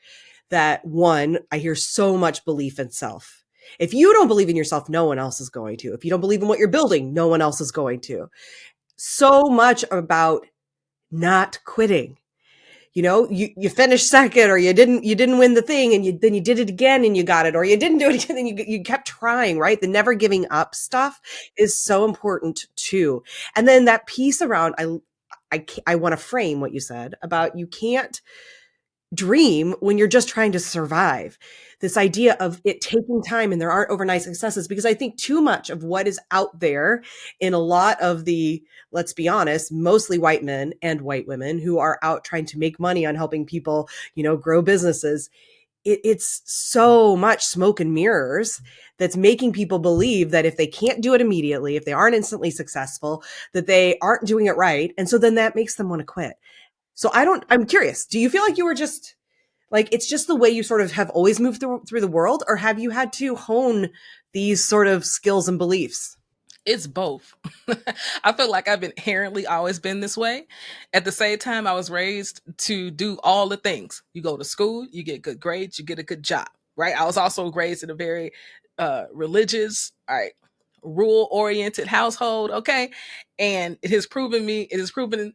that one, I hear so much belief in self. If you don't believe in yourself, no one else is going to. If you don't believe in what you're building, no one else is going to. So much about not quitting. You finished second, or you didn't win the thing, and then you did it again and you got it, or you didn't do it again and you kept trying, right? The never giving up stuff is so important too. And then that piece around, I want to frame what you said about you can't dream when you're just trying to survive. This idea of it taking time and there aren't overnight successes, because I think too much of what is out there in a lot of the, let's be honest, mostly white men and white women who are out trying to make money on helping people, grow businesses. It's so much smoke and mirrors that's making people believe that if they can't do it immediately, if they aren't instantly successful, that they aren't doing it right. And so then that makes them want to quit. So I'm curious, do you feel like you were just like, it's just the way you sort of have always moved through the world, or have you had to hone these sort of skills and beliefs? It's both. I feel like I've inherently always been this way. At the same time, I was raised to do all the things. You go to school, you get good grades, you get a good job, right? I was also raised in a very religious, all right, rule oriented household, okay? And it has proven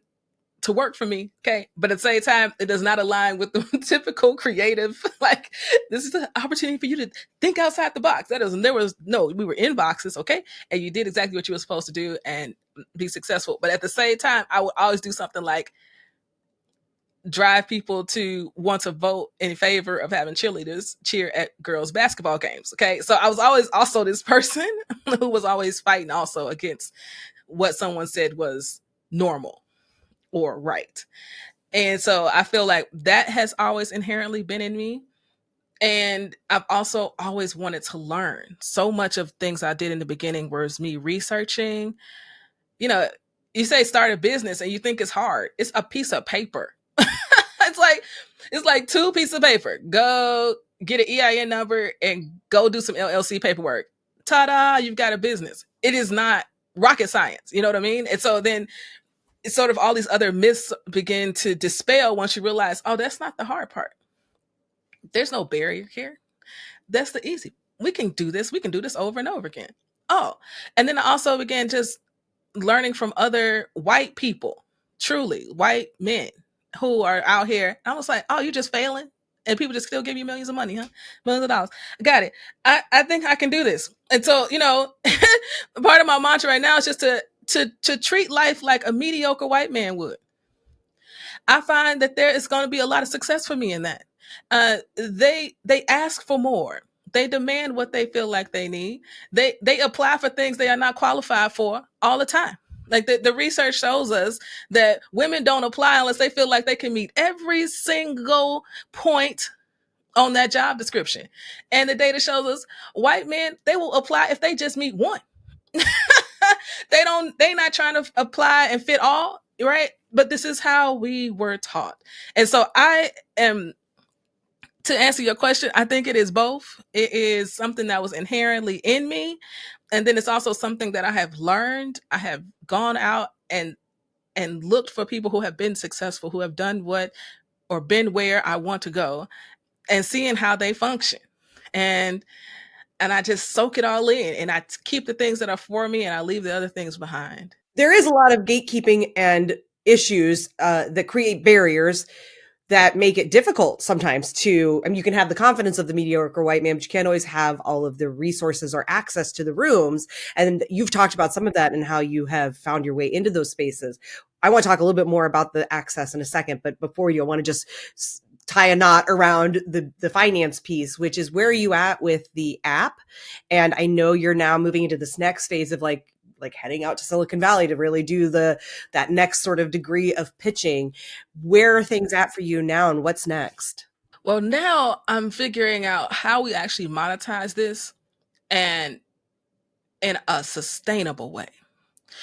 to work for me, okay? But at the same time, it does not align with the typical creative, like, this is an opportunity for you to think outside the box. We were in boxes, okay? And you did exactly what you were supposed to do and be successful. But at the same time, I would always do something like drive people to want to vote in favor of having cheerleaders cheer at girls' basketball games, okay? So I was always also this person who was always fighting also against what someone said was normal or right. And so I feel like that has always inherently been in me. And I've also always wanted to learn. So much of things I did in the beginning was me researching. You know, you say start a business and you think it's hard. It's a piece of paper. it's like two pieces of paper. Go get an EIN number and go do some LLC paperwork. Ta-da, you've got a business. It is not rocket science. You know what I mean? And so then it's sort of all these other myths begin to dispel once you realize, oh, that's not the hard part. There's no barrier here. That's the easy. We can do this. We can do this over and over again. Oh, and then I also began just learning from other white people, truly white men who are out here. I was like, oh, you're just failing? And people just still give you millions of money, huh? Millions of dollars. I got it. I think I can do this. And so, part of my mantra right now is just to treat life like a mediocre white man would. I find that there is going to be a lot of success for me in that. They ask for more. They demand what they feel like they need. They apply for things they are not qualified for all the time. Like the research shows us that women don't apply unless they feel like they can meet every single point on that job description. And the data shows us white men, they will apply if they just meet one. They not trying to apply and fit all, right? But this is how we were taught. And so to answer your question, I think it is both. It is something that was inherently in me. And then it's also something that I have learned. I have gone out and looked for people who have been successful, who have done what or been where I want to go, and seeing how they function. And I just soak it all in, and I keep the things that are for me and I leave the other things behind. There is a lot of gatekeeping and issues that create barriers that make it difficult sometimes to, you can have the confidence of the mediocre white man, but you can't always have all of the resources or access to the rooms. And you've talked about some of that and how you have found your way into those spaces. I want to talk a little bit more about the access in a second, but before you, I want to just tie a knot around the finance piece, which is where are you at with the app? And I know you're now moving into this next phase of like heading out to Silicon Valley to really do that next sort of degree of pitching. Where are things at for you now, and what's next? Well, now I'm figuring out how we actually monetize this and in a sustainable way.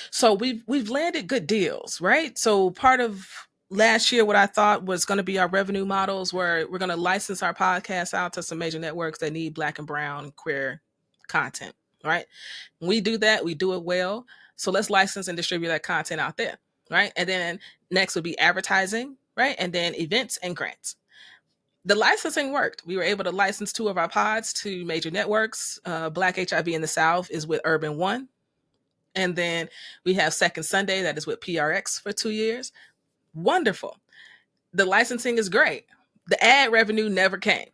So we've landed good deals, right? So part of last year, what I thought was going to be our revenue models, where we're going to license our podcast out to some major networks that need Black and brown queer content, right? When we do that, we do it well. So let's license and distribute that content out there, right? And then next would be advertising, right? And then events and grants. the licensing worked. We were able to license 2 of our pods to major networks. Black HIV in the South is with Urban One. And then we have Second Sunday that is with PRX for 2 years. Wonderful. The licensing is great. The ad revenue never came,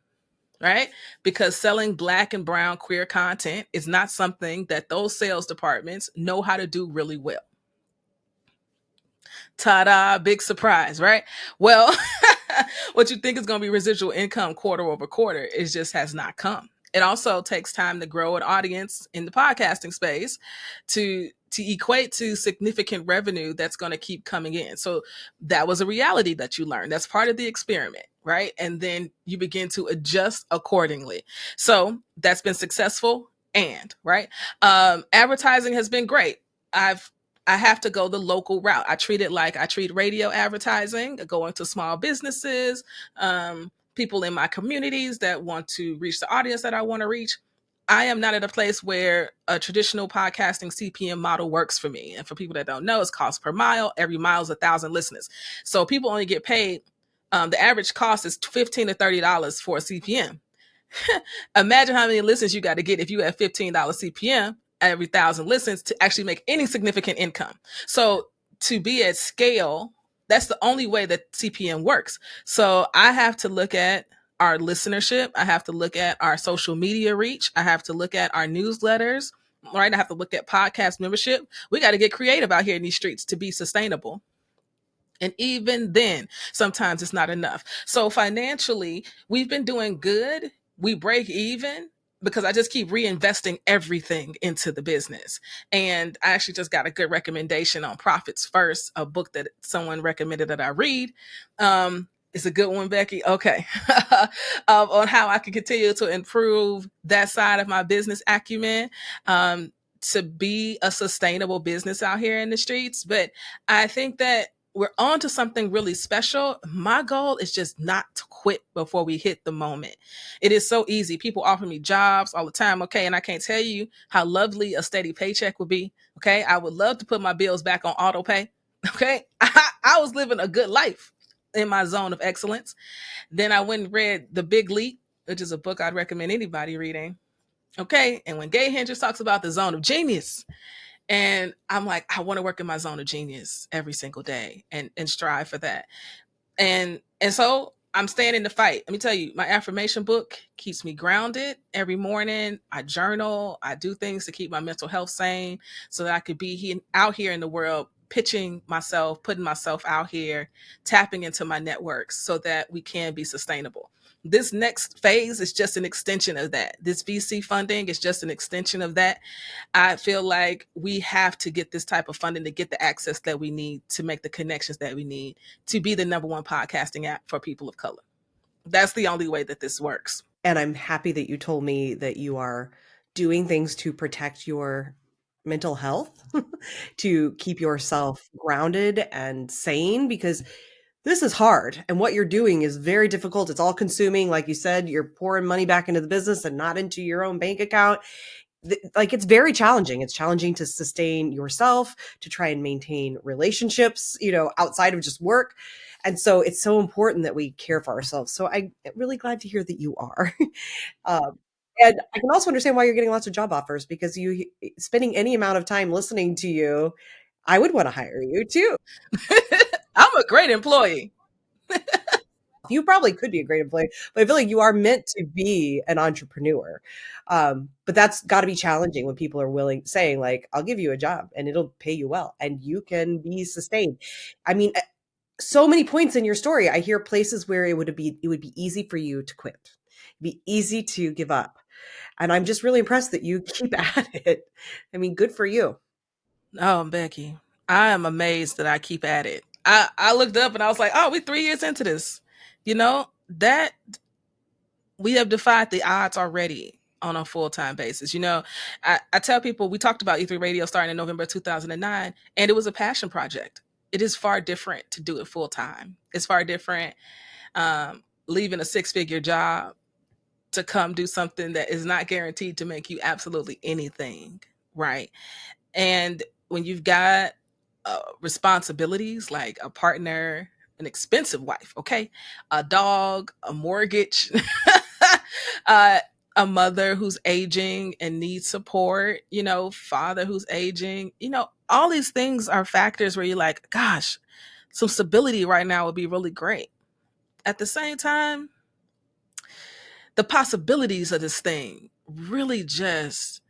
right? Because selling Black and brown queer content is not something that those sales departments know how to do really well. Ta-da, big surprise, right? Well, what you think is going to be residual income quarter over quarter, it just has not come. It also takes time to grow an audience in the podcasting space to equate to significant revenue that's going to keep coming in. So that was a reality that you learned. That's part of the experiment, right? And then you begin to adjust accordingly. So that's been successful. And right, advertising has been great. I have to go the local route. I treat it like I treat radio advertising, going to small businesses, people in my communities that want to reach the audience that I want to reach. I am not at a place where a traditional podcasting CPM model works for me. And for people that don't know, it's cost per mile. Every mile is 1,000 listeners. So people only get paid. The average cost is $15 to $30 for a CPM. Imagine how many listens you got to get if you have $15 CPM every 1,000 listens to actually make any significant income. So to be at scale, that's the only way that CPM works. So I have to look at our listenership. I have to look at our social media reach. I have to look at our newsletters, right? I have to look at podcast membership. We got to get creative out here in these streets to be sustainable. And even then, sometimes it's not enough. So financially, we've been doing good. We break even because I just keep reinvesting everything into the business. And I actually just got a good recommendation on Profits First, a book that someone recommended that I read. It's a good one, Becky. Okay. On how I can continue to improve that side of my business acumen, to be a sustainable business out here in the streets. But I think that we're on to something really special. My goal is just not to quit before we hit the moment. It is so easy. People offer me jobs all the time. Okay. And I can't tell you how lovely a steady paycheck would be. Okay. I would love to put my bills back on auto pay. Okay. I was living a good life in my zone of excellence. Then I went and read The Big Leap, which is a book I'd recommend anybody reading. Okay. And when Gay Hendricks talks about the zone of genius, and I'm like, I want to work in my zone of genius every single day and strive for that. And so I'm staying in the fight. Let me tell you, my affirmation book keeps me grounded every morning. I journal. I do things to keep my mental health sane so that I could be out here in the world, pitching myself, putting myself out here, tapping into my networks so that we can be sustainable. This next phase is just an extension of that. This VC funding is just an extension of that. I feel like we have to get this type of funding to get the access that we need to make the connections that we need to be the number one podcasting app for people of color. That's the only way that this works. And I'm happy that you told me that you are doing things to protect your mental health, to keep yourself grounded and sane, because this is hard. And what you're doing is very difficult. It's all consuming. Like you said, you're pouring money back into the business and not into your own bank account. Like, it's very challenging. It's challenging to sustain yourself, to try and maintain relationships, outside of just work. And so it's so important that we care for ourselves. So I'm really glad to hear that you are. And I can also understand why you're getting lots of job offers, because you spending any amount of time listening to you, I would want to hire you too. I'm a great employee. You probably could be a great employee, but I feel like you are meant to be an entrepreneur. But that's got to be challenging when people are saying like, I'll give you a job and it'll pay you well and you can be sustained. I mean, so many points in your story. I hear places where it would be easy for you to quit. It'd be easy to give up. And I'm just really impressed that you keep at it. I mean, good for you. Oh, Becky, I am amazed that I keep at it. I looked up and I was like, oh, we're 3 years into this. That we have defied the odds already on a full-time basis. I tell people, we talked about E3 Radio starting in November 2009, and it was a passion project. It is far different to do it full-time. It's far different leaving a 6-figure job to come do something that is not guaranteed to make you absolutely anything, right? And when you've got responsibilities like a partner, an expensive wife, okay? A dog, a mortgage, uh, a mother who's aging and needs support, father who's aging, all these things are factors where you're like, gosh, some stability right now would be really great. At the same time, the possibilities of this thing really just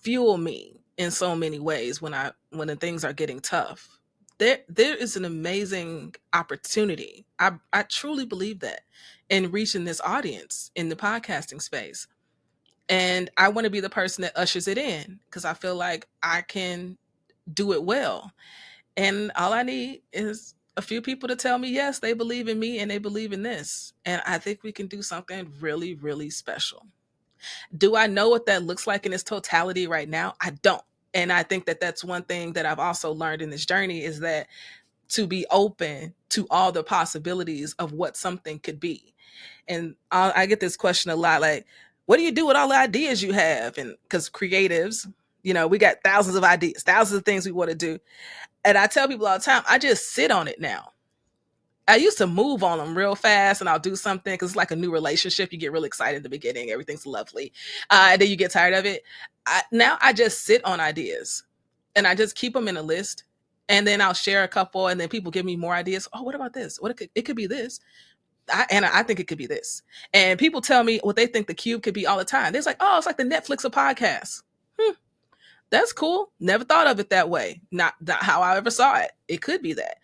fuel me in so many ways when the things are getting tough. There is an amazing opportunity. I truly believe that in reaching this audience in the podcasting space. And I want to be the person that ushers it in because I feel like I can do it well. And all I need is a few people to tell me, yes, they believe in me and they believe in this. And I think we can do something really, really special. Do I know what that looks like in its totality right now? I don't. And I think that that's one thing that I've also learned in this journey is that to be open to all the possibilities of what something could be. And I get this question a lot, like, what do you do with all the ideas you have? And because creatives, we got thousands of ideas, thousands of things we want to do. And I tell people all the time, I just sit on it now. I used to move on them real fast and I'll do something because it's like a new relationship. You get really excited in the beginning. Everything's lovely. And then you get tired of it. Now I just sit on ideas and I just keep them in a list. And then I'll share a couple and then people give me more ideas. Oh, what about this? It could be this. I think it could be this. And people tell me what they think the Qube could be all the time. They're like, oh, it's like the Netflix of podcasts. That's cool. Never thought of it that way. Not how I ever saw it. It could be that.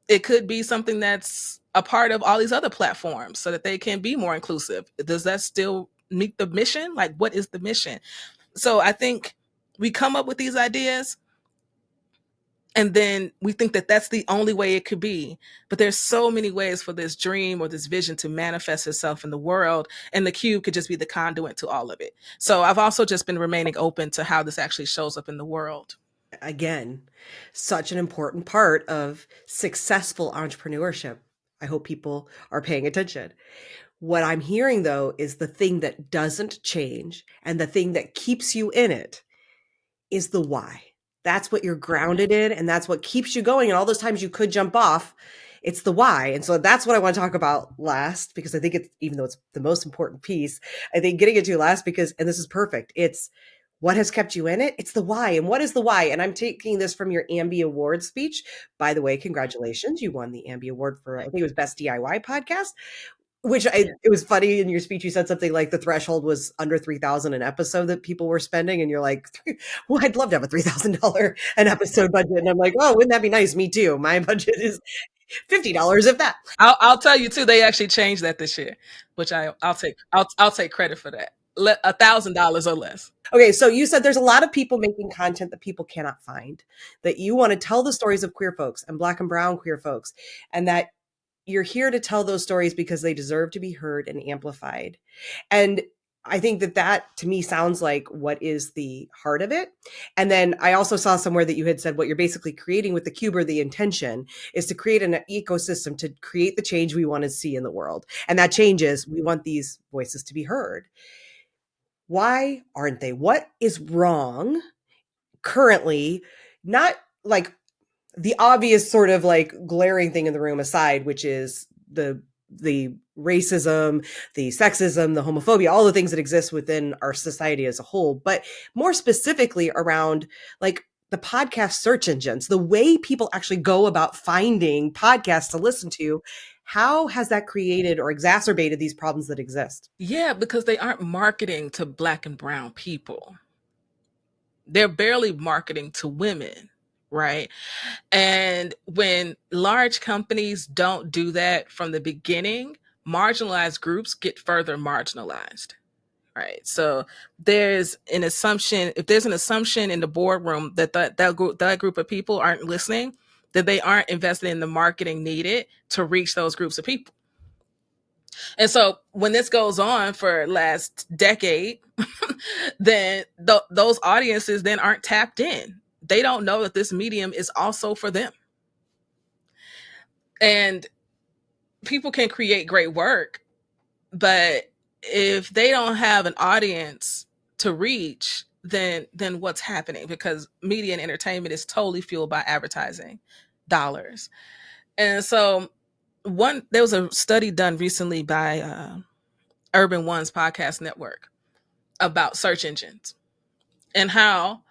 It could be something that's a part of all these other platforms so that they can be more inclusive. Does that still meet the mission? Like, what is the mission? So I think we come up with these ideas and then we think that that's the only way it could be. But there's so many ways for this dream or this vision to manifest itself in the world. And the Qube could just be the conduit to all of it. So I've also just been remaining open to how this actually shows up in the world. Again, such an important part of successful entrepreneurship. I hope people are paying attention. What I'm hearing, though, is the thing that doesn't change and the thing that keeps you in it is the why. That's what you're grounded in, and that's what keeps you going. And all those times you could jump off, it's the why. And so that's what I want to talk about last, because I think it's, even though it's the most important piece, I think getting into last because, and this is perfect, it's what has kept you in it? It's the why. And what is the why? And I'm taking this from your Ambie Award speech. By the way, congratulations. You won the Ambie Award for, I think it was Best DIY Podcast. It was funny in your speech. You said something like the threshold was under 3,000 an episode that people were spending. And you're like, well, I'd love to have a $3,000 an episode budget. And I'm like, oh, wouldn't that be nice? Me too. My budget is $50 if that. I'll tell you too, they actually changed that this year, which I'll take credit for that. $1,000 or less. Okay, so you said there's a lot of people making content that people cannot find, that you want to tell the stories of queer folks and Black and brown queer folks, and that you're here to tell those stories because they deserve to be heard and amplified. And I think that to me sounds like what is the heart of it. And then I also saw somewhere that you had said what you're basically creating with the Qube, or the intention is to create an ecosystem to create the change we want to see in the world. And that change is we want these voices to be heard. Why aren't they? What is wrong currently? Not like the obvious sort of like glaring thing in the room aside, which is the racism, the sexism, the homophobia, all the things that exist within our society as a whole, but more specifically around like the podcast search engines, the way people actually go about finding podcasts to listen to. How has that created or exacerbated these problems that exist? Yeah, because they aren't marketing to Black and brown people. They're barely marketing to women, right? And when large companies don't do that from the beginning, marginalized groups get further marginalized. Right. So there's an assumption, if there's an assumption in the boardroom that group of people aren't listening, that they aren't invested in the marketing needed to reach those groups of people. And so when this goes on for last decade, then those audiences then aren't tapped in. They don't know that this medium is also for them. And people can create great work, but if they don't have an audience to reach, then what's happening? Because media and entertainment is totally fueled by advertising dollars. And so there was a study done recently by Urban One's podcast network about search engines and how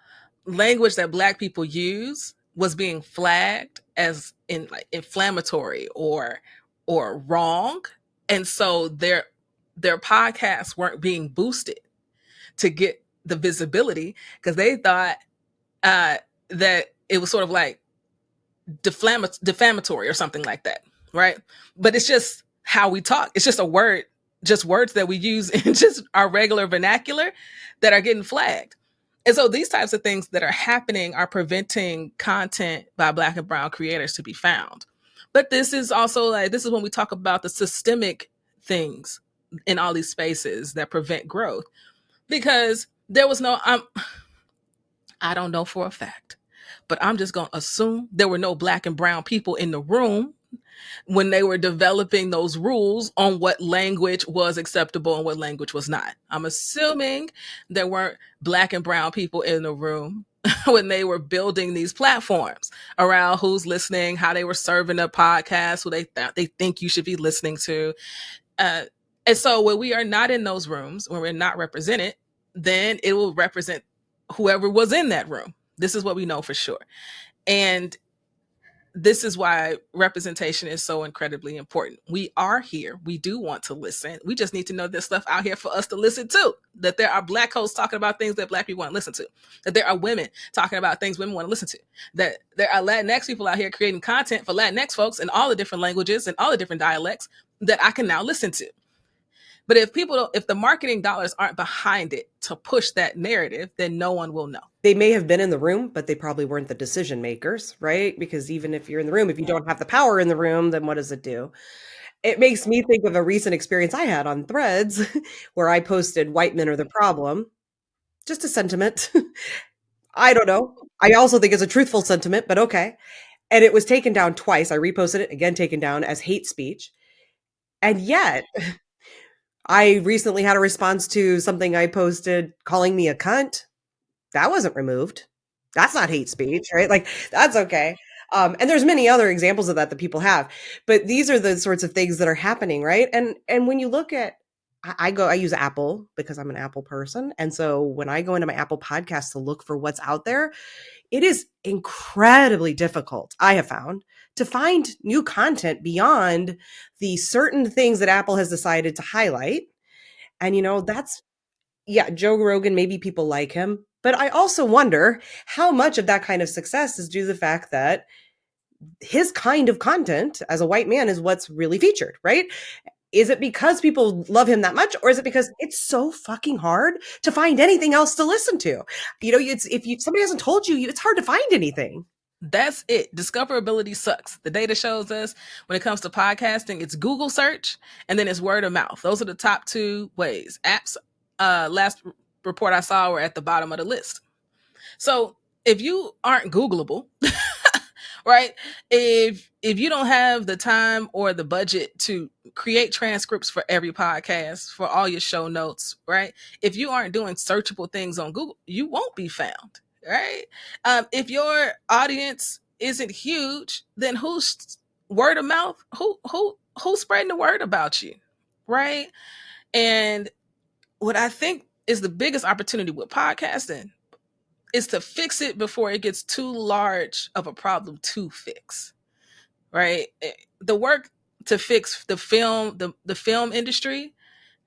language that Black people use was being flagged as in like inflammatory or wrong, and so their podcasts weren't being boosted to get the visibility because they thought that it was sort of like defamatory or something like that, right? But it's just how we talk. It's just a word, just words that we use in just our regular vernacular that are getting flagged. And so these types of things that are happening are preventing content by Black and brown creators to be found. But this is also like, this is when we talk about the systemic things in all these spaces that prevent growth. Because there was no, I don't know for a fact, but I'm just going to assume there were no Black and brown people in the room when they were developing those rules on what language was acceptable and what language was not. I'm assuming there weren't Black and brown people in the room when they were building these platforms around who's listening, how they were serving a podcast, who they think you should be listening to. And so when we are not in those rooms, when we're not represented, then it will represent whoever was in that room. This is what we know for sure. And this is why representation is so incredibly important. We are here. We do want to listen. We just need to know there's stuff out here for us to listen to. That there are Black hosts talking about things that Black people want to listen to. That there are women talking about things women want to listen to. That there are Latinx people out here creating content for Latinx folks in all the different languages and all the different dialects that I can now listen to. But if the marketing dollars aren't behind it to push that narrative, then no one will know. They may have been in the room, but they probably weren't the decision makers, right? Because even if you're in the room, if you don't have the power in the room, then what does it do? It makes me think of a recent experience I had on Threads where I posted "white men are the problem." Just a sentiment. I don't know. I also think it's a truthful sentiment, but okay. And it was taken down twice. I reposted it, again taken down as hate speech. And yet I recently had a response to something I posted calling me a cunt. That wasn't removed. That's not hate speech, right? Like, that's okay. And there's many other examples of that people have, but these are the sorts of things that are happening, right? And when you look at, I use Apple because I'm an Apple person, and so when I go into my Apple podcast to look for what's out there, it is incredibly difficult, I have found, to find new content beyond the certain things that Apple has decided to highlight. And that's, yeah, Joe Rogan, maybe people like him. But I also wonder how much of that kind of success is due to the fact that his kind of content as a white man is what's really featured, right? Is it because people love him that much, or is it because it's so fucking hard to find anything else to listen to? If somebody hasn't told you, it's hard to find anything. That's it. Discoverability sucks. The data shows us when it comes to podcasting, it's Google search and then it's word of mouth. Those are the top two ways. Apps, last report I saw, were at the bottom of the list. So if you aren't Googleable, right? If you don't have the time or the budget to create transcripts for every podcast, for all your show notes, right? If you aren't doing searchable things on Google, you won't be found, right? If your audience isn't huge, then who's word of mouth? Who's spreading the word about you, right? And what I think is the biggest opportunity with podcasting is to fix it before it gets too large of a problem to fix, right? The work to fix the film industry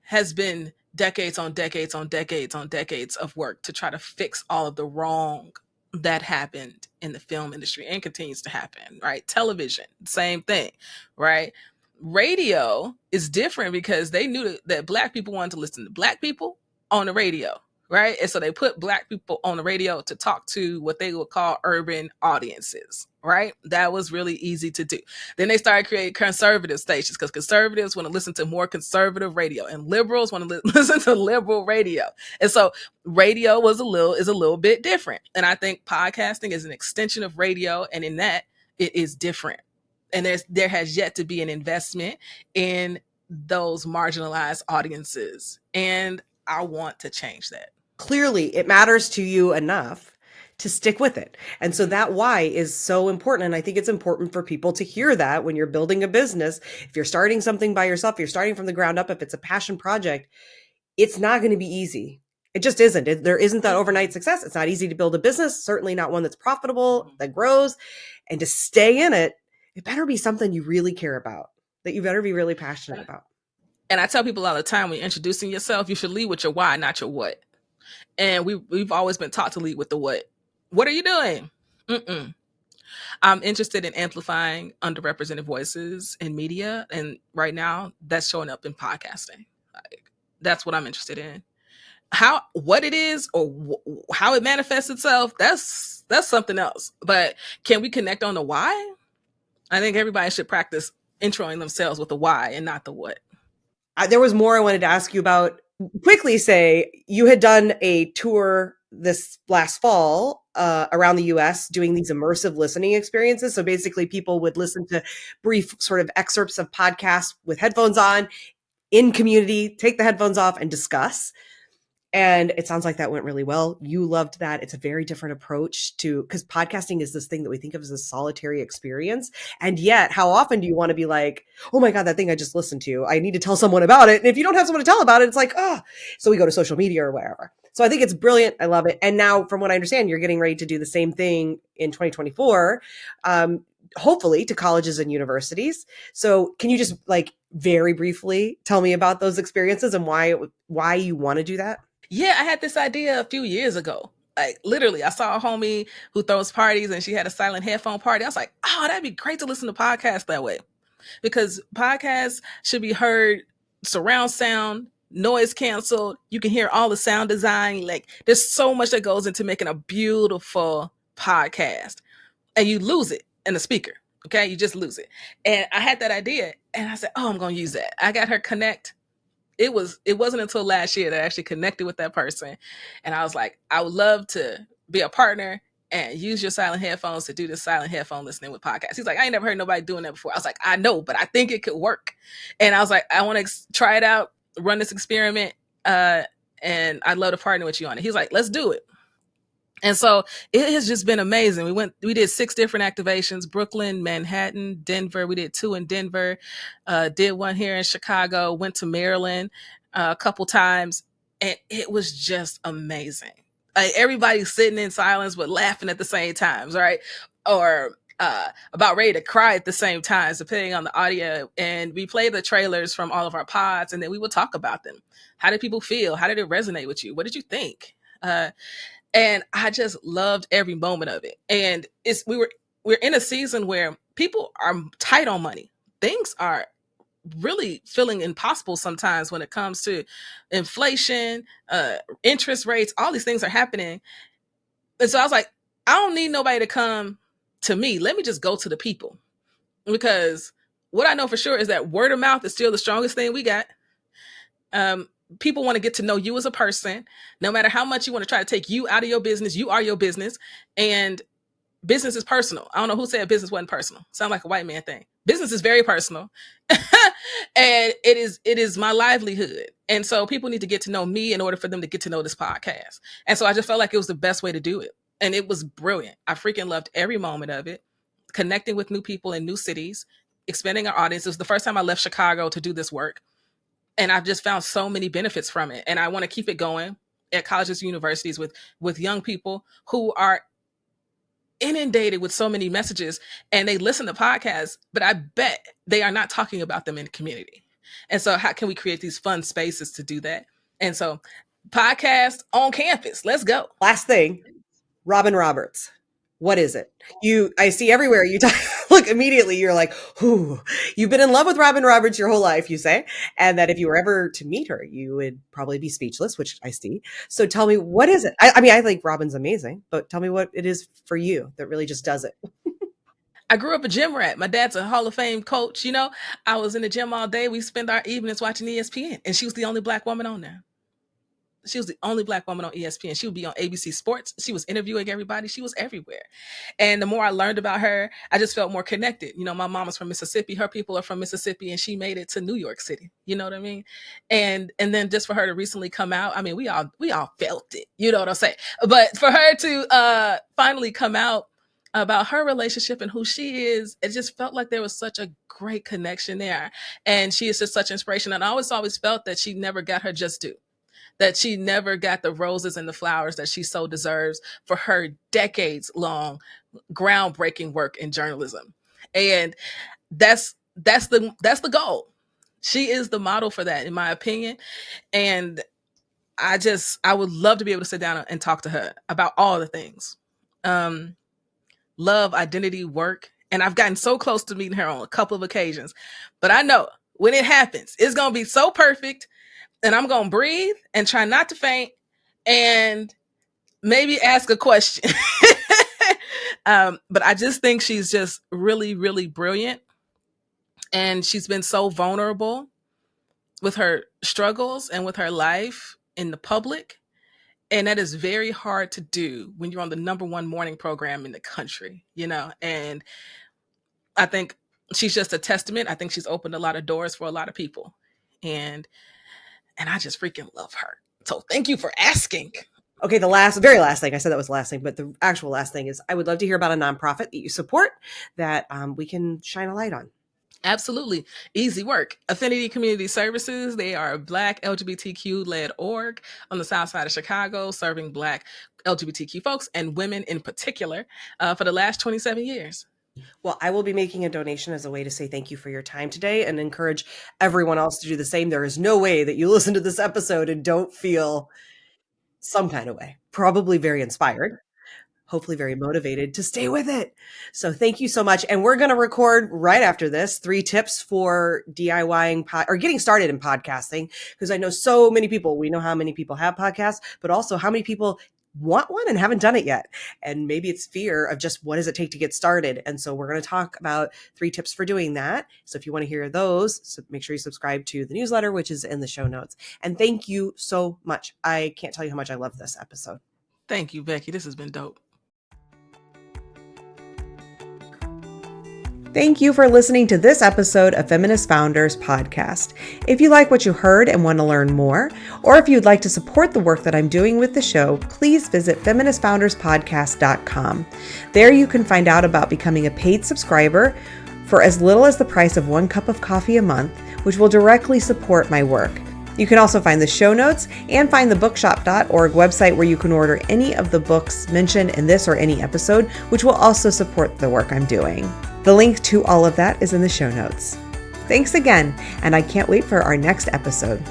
has been decades on decades on decades on decades of work to try to fix all of the wrong that happened in the film industry and continues to happen, right? Television, same thing, right? Radio is different because they knew that Black people wanted to listen to Black people on the radio, right? And so they put Black people on the radio to talk to what they would call urban audiences, right? That was really easy to do. Then they started creating conservative stations because conservatives want to listen to more conservative radio and liberals want to listen to liberal radio. And so radio is a little bit different. And I think podcasting is an extension of radio, and in that it is different. And there has yet to be an investment in those marginalized audiences. And I want to change that. Clearly, it matters to you enough to stick with it. And so that why is so important. And I think it's important for people to hear that when you're building a business. If you're starting something by yourself, you're starting from the ground up, if it's a passion project, it's not going to be easy. It just isn't. There isn't that overnight success. It's not easy to build a business, certainly not one that's profitable, that grows. And to stay in it, it better be something you really care about, that you better be really passionate about. And I tell people all the time, when you're introducing yourself, you should lead with your why, not your what. And we've always been taught to lead with the what. What are you doing? I'm interested in amplifying underrepresented voices in media. And right now that's showing up in podcasting. Like, that's what I'm interested in. What it is or how it manifests itself, that's something else. But can we connect on the why? I think everybody should practice introing themselves with the why and not the what. There was more I wanted to ask you about. Quickly say, you had done a tour this last fall around the US doing these immersive listening experiences. So basically people would listen to brief sort of excerpts of podcasts with headphones on in community, take the headphones off and discuss. And it sounds like that went really well. You loved that. It's a very different approach to, because podcasting is this thing that we think of as a solitary experience. And yet, how often do you want to be like, oh my God, that thing I just listened to, I need to tell someone about it. And if you don't have someone to tell about it, it's like, oh, so we go to social media or wherever. So I think it's brilliant. I love it. And now, from what I understand, you're getting ready to do the same thing in 2024. Hopefully to colleges and universities. So can you just like very briefly tell me about those experiences and why you want to do that? Yeah, I had this idea a few years ago. Like literally, I saw a homie who throws parties and she had a silent headphone party. I was like, oh, that'd be great to listen to podcasts that way. Because podcasts should be heard surround sound, noise canceled. You can hear all the sound design. Like there's so much that goes into making a beautiful podcast. And you lose it in the speaker. Okay, you just lose it. And I had that idea and I said, oh, I'm gonna use that. I got her connect. It wasn't until last year that I actually connected with that person. And I was like, I would love to be a partner and use your silent headphones to do this silent headphone listening with podcasts. He's like, I ain't never heard nobody doing that before. I was like, I know, but I think it could work. And I was like, I want to try it out, run this experiment. And I'd love to partner with you on it. He's like, let's do it. And so it has just been amazing. We did 6 different activations: Brooklyn, Manhattan, Denver. We did 2 in Denver, did one here in Chicago, went to Maryland a couple times. And it was just amazing. Everybody's sitting in silence, but laughing at the same times, right? Or about ready to cry at the same time, depending on the audio. And we play the trailers from all of our pods, and then we would talk about them. How did people feel? How did it resonate with you? What did you think? And I just loved every moment of it. And we're in a season where people are tight on money. Things are really feeling impossible sometimes when it comes to inflation, interest rates, all these things are happening. And so I was like, I don't need nobody to come to me. Let me just go to the people. Because what I know for sure is that word of mouth is still the strongest thing we got. People want to get to know you as a person. No matter how much you want to try to take you out of your business, you are your business. And business is personal. I don't know who said business wasn't personal. Sound like a white man thing. Business is very personal. And it is my livelihood. And so people need to get to know me in order for them to get to know this podcast. And so I just felt like it was the best way to do it. And it was brilliant. I freaking loved every moment of it. Connecting with new people in new cities, expanding our audience. It was the first time I left Chicago to do this work. And I've just found so many benefits from it. And I want to keep it going at colleges and universities with young people who are inundated with so many messages, and they listen to podcasts, but I bet they are not talking about them in the community. And so how can we create these fun spaces to do that? And so podcast on campus, let's go. Last thing, Robin Roberts. What is it? I see everywhere you talk, look, immediately you're like, whoo, you've been in love with Robin Roberts your whole life, you say, and that if you were ever to meet her, you would probably be speechless, which I see. So tell me, what is it? I mean, I think Robin's amazing, but tell me what it is for you that really just does it. I grew up a gym rat. My dad's a Hall of Fame coach. I was in the gym all day. We spent our evenings watching ESPN, and she was the only Black woman on there. She was the only Black woman on ESPN. She would be on ABC Sports. She was interviewing everybody. She was everywhere. And the more I learned about her, I just felt more connected. You know, my mom is from Mississippi. Her people are from Mississippi, and she made it to New York City. You know what I mean? And then just for her to recently come out, I mean, we all felt it. You know what I'm saying? But for her to finally come out about her relationship and who she is, it just felt like there was such a great connection there. And she is just such inspiration. And I always felt that she never got her just due, that she never got the roses and the flowers that she so deserves for her decades long groundbreaking work in journalism. And that's the goal. She is the model for that, in my opinion. And I would love to be able to sit down and talk to her about all the things. Love, identity, work. And I've gotten so close to meeting her on a couple of occasions. But I know when it happens, it's going to be so perfect. And I'm going to breathe and try not to faint and maybe ask a question. But I just think she's just really, really brilliant. And she's been so vulnerable with her struggles and with her life in the public. And that is very hard to do when you're on the #1 morning program in the country, you know? And I think she's just a testament. I think she's opened a lot of doors for a lot of people. And I just freaking love her. So thank you for asking. Okay, the very last thing, I said that was the last thing, but the actual last thing is I would love to hear about a nonprofit that you support that we can shine a light on. Absolutely. Easy work. Affinity Community Services. They are a Black LGBTQ-led org on the south side of Chicago, serving Black LGBTQ folks and women in particular for the last 27 years. Well, I will be making a donation as a way to say thank you for your time today and encourage everyone else to do the same. There is no way that you listen to this episode and don't feel some kind of way, probably very inspired, hopefully very motivated to stay with it. So thank you so much. And we're going to record right after this 3 tips for DIYing or getting started in podcasting, because I know so many people, we know how many people have podcasts, but also how many people want one and haven't done it yet. And maybe it's fear of just what does it take to get started. And so we're going to talk about 3 tips for doing that. So if you want to hear those, so make sure you subscribe to the newsletter, which is in the show notes. And thank you so much. I can't tell you how much I love this episode. Thank you, Becky. This has been dope. Thank you for listening to this episode of Feminist Founders Podcast. If you like what you heard and want to learn more, or if you'd like to support the work that I'm doing with the show, please visit feministfounderspodcast.com. There you can find out about becoming a paid subscriber for as little as the price of 1 cup of coffee a month, which will directly support my work. You can also find the show notes and find the bookshop.org website where you can order any of the books mentioned in this or any episode, which will also support the work I'm doing. The link to all of that is in the show notes. Thanks again, and I can't wait for our next episode.